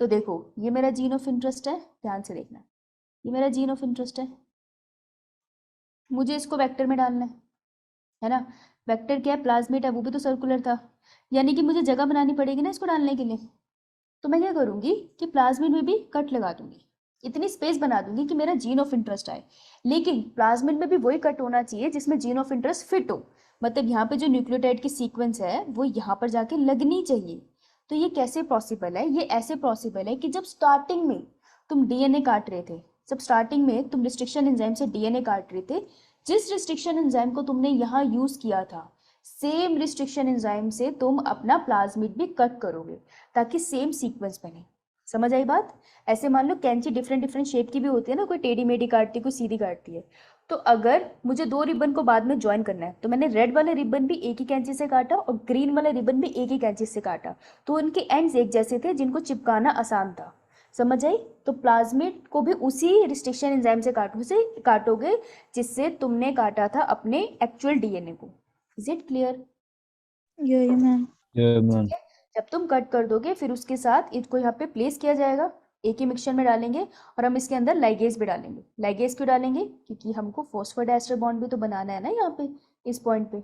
तो देखो, ये मेरा जीन ऑफ इंटरेस्ट है, ध्यान से देखना, ये मेरा जीन ऑफ इंटरेस्ट है, मुझे इसको वेक्टर में डालना है ना। वेक्टर क्या है? प्लाज्मिड है, वो भी तो सर्कुलर था, यानी कि मुझे जगह बनानी पड़ेगी ना इसको डालने के लिए। तो मैं क्या करूंगी कि प्लाज्मिड में भी कट लगा दूंगी, इतनी स्पेस बना दूंगी कि मेरा जीन ऑफ इंटरेस्ट आए। लेकिन प्लाज्मिड में भी वही कट होना चाहिए जिसमें जीन ऑफ इंटरेस्ट फिट हो, मतलब यहाँ पे जो न्यूक्लियोटाइड की सीक्वेंस है वो यहाँ पर जाके लगनी चाहिए। तो ये कैसे पॉसिबल है? ये ऐसे पॉसिबल है कि जब स्टार्टिंग में तुम डीएनए काट रहे थे, जब स्टार्टिंग में तुम रिस्ट्रिक्शन एंजाइम से डीएनए काट रहे थे, जिस रिस्ट्रिक्शन एंजाइम को तुमने यहाँ यूज किया था, सेम रिस्ट्रिक्शन एंजाइम से तुम अपना प्लाज्मिड भी कट करोगे ताकि सेम सीक्वेंस बने। समझ आई बात? ऐसे मान लो कैंची डिफरेंट डिफरेंट शेप की भी होती है ना, कोई टेढ़ी मेढ़ी काटती है, कोई सीधी काटती है। तो अगर मुझे दो रिबन को बाद में ज्वाइन करना है, तो मैंने रेड वाले रिबन भी एक ही कैंची से काटा और ग्रीन वाला रिबन भी एक ही कैंची से काटा, तो उनके एंड्स एक जैसे थे जिनको चिपकाना आसान था। समझ आई? तो प्लाज्मिड को भी उसी रिस्ट्रिक्शन एंजाइम से काटोगे जिससे तुमने काटा था अपने एक्चुअल डीएनए को। Is it clear? Yo ma'am. Ma'am. जब तुम कट कर दोगे फिर उसके साथ इसको यहाँ पे प्लेस किया जाएगा, एक ही मिक्सचर में डालेंगे, और हम इसके अंदर लाइगेज भी डालेंगे। लाइगेज क्यों डालेंगे? क्योंकि हमको फॉस्फोडाइस्टर बॉन्ड भी तो बनाना है ना, यहाँ पे इस पॉइंट पे,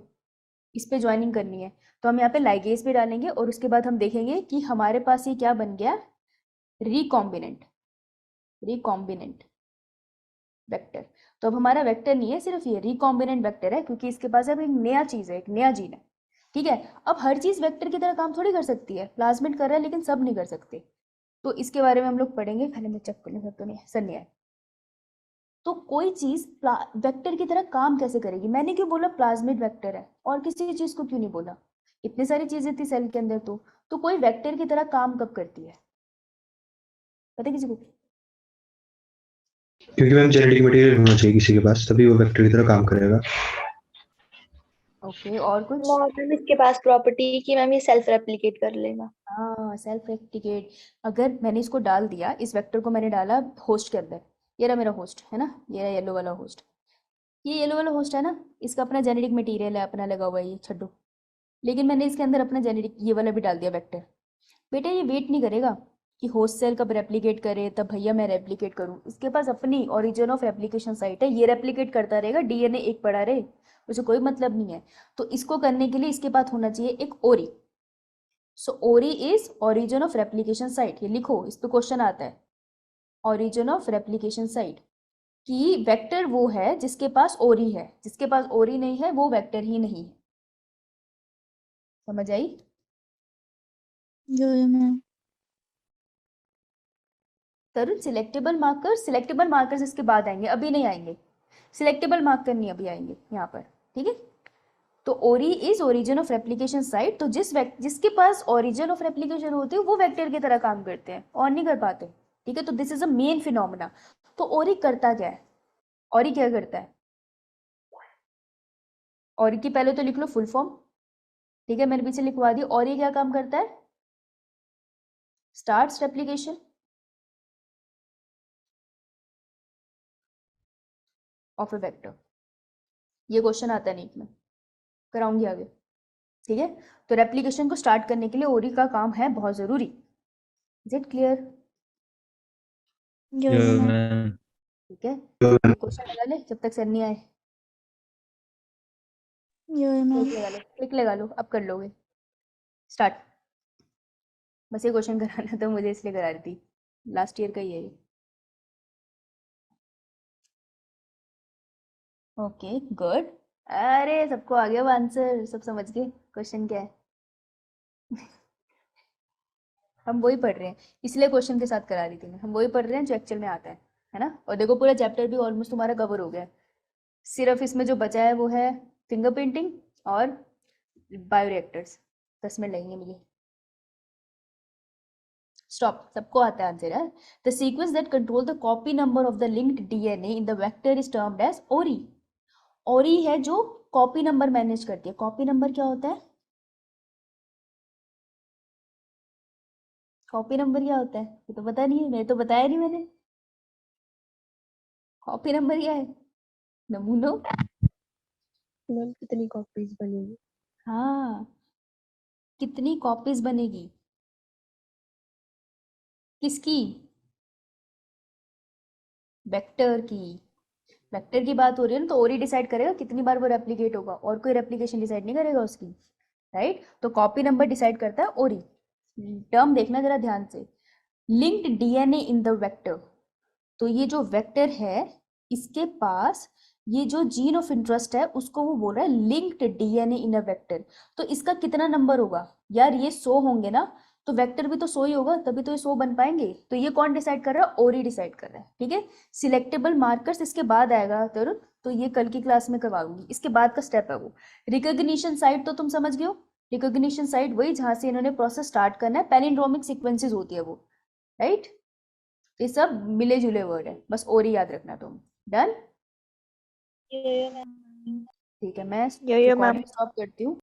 इस पे ज्वाइनिंग करनी है, तो हम यहाँ पे लाइगेज भी डालेंगे। और उसके बाद हम देखेंगे कि हमारे पास ये क्या बन गया, रिकॉम्बिनेंट, रिकॉम्बिनेंट वेक्टर। तो अब हमारा वेक्टर नहीं है सिर्फ ये, रिकॉम्बिनेंट वेक्टर है, क्योंकि इसके पास अब एक नया चीज है, एक नया जीन है, ठीक है। अब हर चीज वेक्टर की तरह काम थोड़ी कर सकती है, प्लाज्मिड कर रहा है लेकिन सब नहीं कर सकते, तो इसके बारे में हम लोग पढ़ेंगे। पहले मैं चेक कर लूँ, तो नहीं सर नहीं आया। तो कोई चीज वेक्टर की तरह काम कैसे करेगी? मैंने क्यों बोला प्लाज्मिड वेक्टर है, और किसी चीज को क्यों नहीं बोला? इतनी सारी चीजें थी सेल के अंदर, तो कोई वेक्टर की तरह काम कब करती है, पता है किसी को? क्योंकि मैम जेनेटिक मटेरियल होना चाहिए किसी के पास, तभी वो वेक्टर की तरह काम करेगा। ओके, और कुछ? मैम इसके पास प्रॉपर्टी कि मैम ये सेल्फ रेप्लिकेट कर लेगा। हाँ, सेल्फ रेप्लिकेट। अगर मैंने इसको डाल दिया, इस वेक्टर को मैंने डाला होस्ट के अंदर, ये रहा मेरा होस्ट है ना, ये रहा येलो वाला होस्ट, ये येलो वाला होस्ट है ना, इसका अपना जेनेटिक मटेरियल है, अपना लगा हुआ है ये छड्डो, लेकिन मैंने इसके अंदर अपना जेनेटिक ये वाला भी डाल दिया वेक्टर। बेटा ये वेट नहीं करेगा, कि होस्ट सेल कब रेप्लिकेट करे, तब भैया मैं रेप्लिकेट करूं। इसके पास अपनी ओरिजिन ऑफ रेप्लिकेशन साइट है, ये रेप्लिकेट करता रहेगा, डीएनए एक पड़ा रहे, उसे कोई मतलब नहीं है। तो इसको करने के लिए इसके पास होना चाहिए एक ओरी। सो ओरी is origin of replication site, ये लिखो, इस पे क्वेश्चन आता है। ओरिजिन ऑफ रेप्लिकेशन साइट कि वेक्टर वो है जिसके पास ओरी है, जिसके पास ओरी नहीं है वो वेक्टर ही नहीं है। समझ आई? यो मैम। तरुण सिलेक्टेबल मार्कर्स इसके बाद आएंगे, अभी नहीं आएंगे। सिलेक्टेबल मार्कर नहीं अभी आएंगे यहाँ पर, ठीक है। तो ओरी is origin of replication site, तो जिसके पास ओरिजिन ऑफ रेप्लिकेशन होती है वो वेक्टर की तरह काम करते हैं और नहीं कर पाते, ठीक है। तो this is a main phenomena. तो ओरी करता क्या है, ओरी क्या करता है? ओरी की पहले तो लिख लो फुल फॉर्म, ठीक है, मैंने पीछे लिखवा दी। ओरी क्या काम करता है? Starts replication of A vector. ये क्वेश्चन आता है नीट में, कराऊंगी आगे, ठीक है। तो रेप्लिकेशन को स्टार्ट करने के लिए ओरी का काम है बहुत जरूरी। Is it clear? Yo yo ma'am. Ma'am. ठीक है, क्वेश्चन लगा ले जब तक सर नहीं आए। यो मैम। क्लिक लगा लो, क्लिक लगा लो, अब कर लोगे स्टार्ट। बस ये क्वेश्चन कराना तो मुझे इसलिए करा रही थी, लास्ट ईयर का ही है ये। ओके गुड, अरे सबको आ गया आंसर, सब समझ गए क्वेश्चन क्या है। हम वही पढ़ रहे हैं, इसलिए क्वेश्चन के साथ करा रही थी मैं, हम वही पढ़ रहे हैं जो एक्चुअल में आता है ना। और देखो पूरा चैप्टर भी ऑलमोस्ट तुम्हारा कवर हो गया है, सिर्फ इसमें जो बचा है वो है फिंगरप्रिंटिंग और बायोरिएक्टर्स। 10 मिनट लगेंगे मुझे। स्टॉप, सबको आता है आंसर है। The sequence that control the copy number of the linked DNA in the vector is termed as ori. Ori है जो कॉपी नंबर मैनेज करती है। कॉपी नंबर क्या होता है? कॉपी नंबर क्या होता है ये तो पता नहीं है, मैं तो बताया नहीं मैंने। कॉपी नंबर क्या है नमूनो? मैम कितनी कॉपीज बनेगी? हाँ, कितनी कॉपीज बनेगी, किसकी? वेक्टर की। वेक्टर की बात हो रही है ना, तो ओरी डिसाइड करेगा कितनी बार वो रेप्लिकेट होगा, और कोई रेप्लिकेशन डिसाइड नहीं करेगा उसकी, राइट। तो कॉपी नंबर डिसाइड करता है ओरी। टर्म देखना जरा ध्यान से, linked DNA in the vector. तो ये जो वेक्टर है इसके पास ये जो जीन ऑफ इंटरेस्ट है उसको वो बोल रहा है linked DNA in a vector. तो इसका कितना नंबर होगा यार? ये 100 होंगे ना, तो वेक्टर भी तो 100 ही होगा, तभी तो ये 100 बन पाएंगे। तो ये कौन डिसाइड कर रहा है? ओरी डिसाइड कर रहा है, ठीक है। सिलेक्टेबल मार्कर्स इसके बाद आएगा तरुण, तो ये कल की क्लास में करवाऊंगी। इसके बाद का स्टेप है वो रिकॉग्निशन साइट, तो तुम समझ गए हो। रिकॉग्निशन साइट वही जहां से इन्होंने प्रोसेस स्टार्ट करना है, पैलिंड्रोमिक सीक्वेंसेस होती है वो, राइट। ये सब मिले जुले वर्ड है, बस ओरी याद रखना तुम। डन? ठीक है, मैं यो मैम। रिकॉर्डिंग स्टॉप करती हूँ।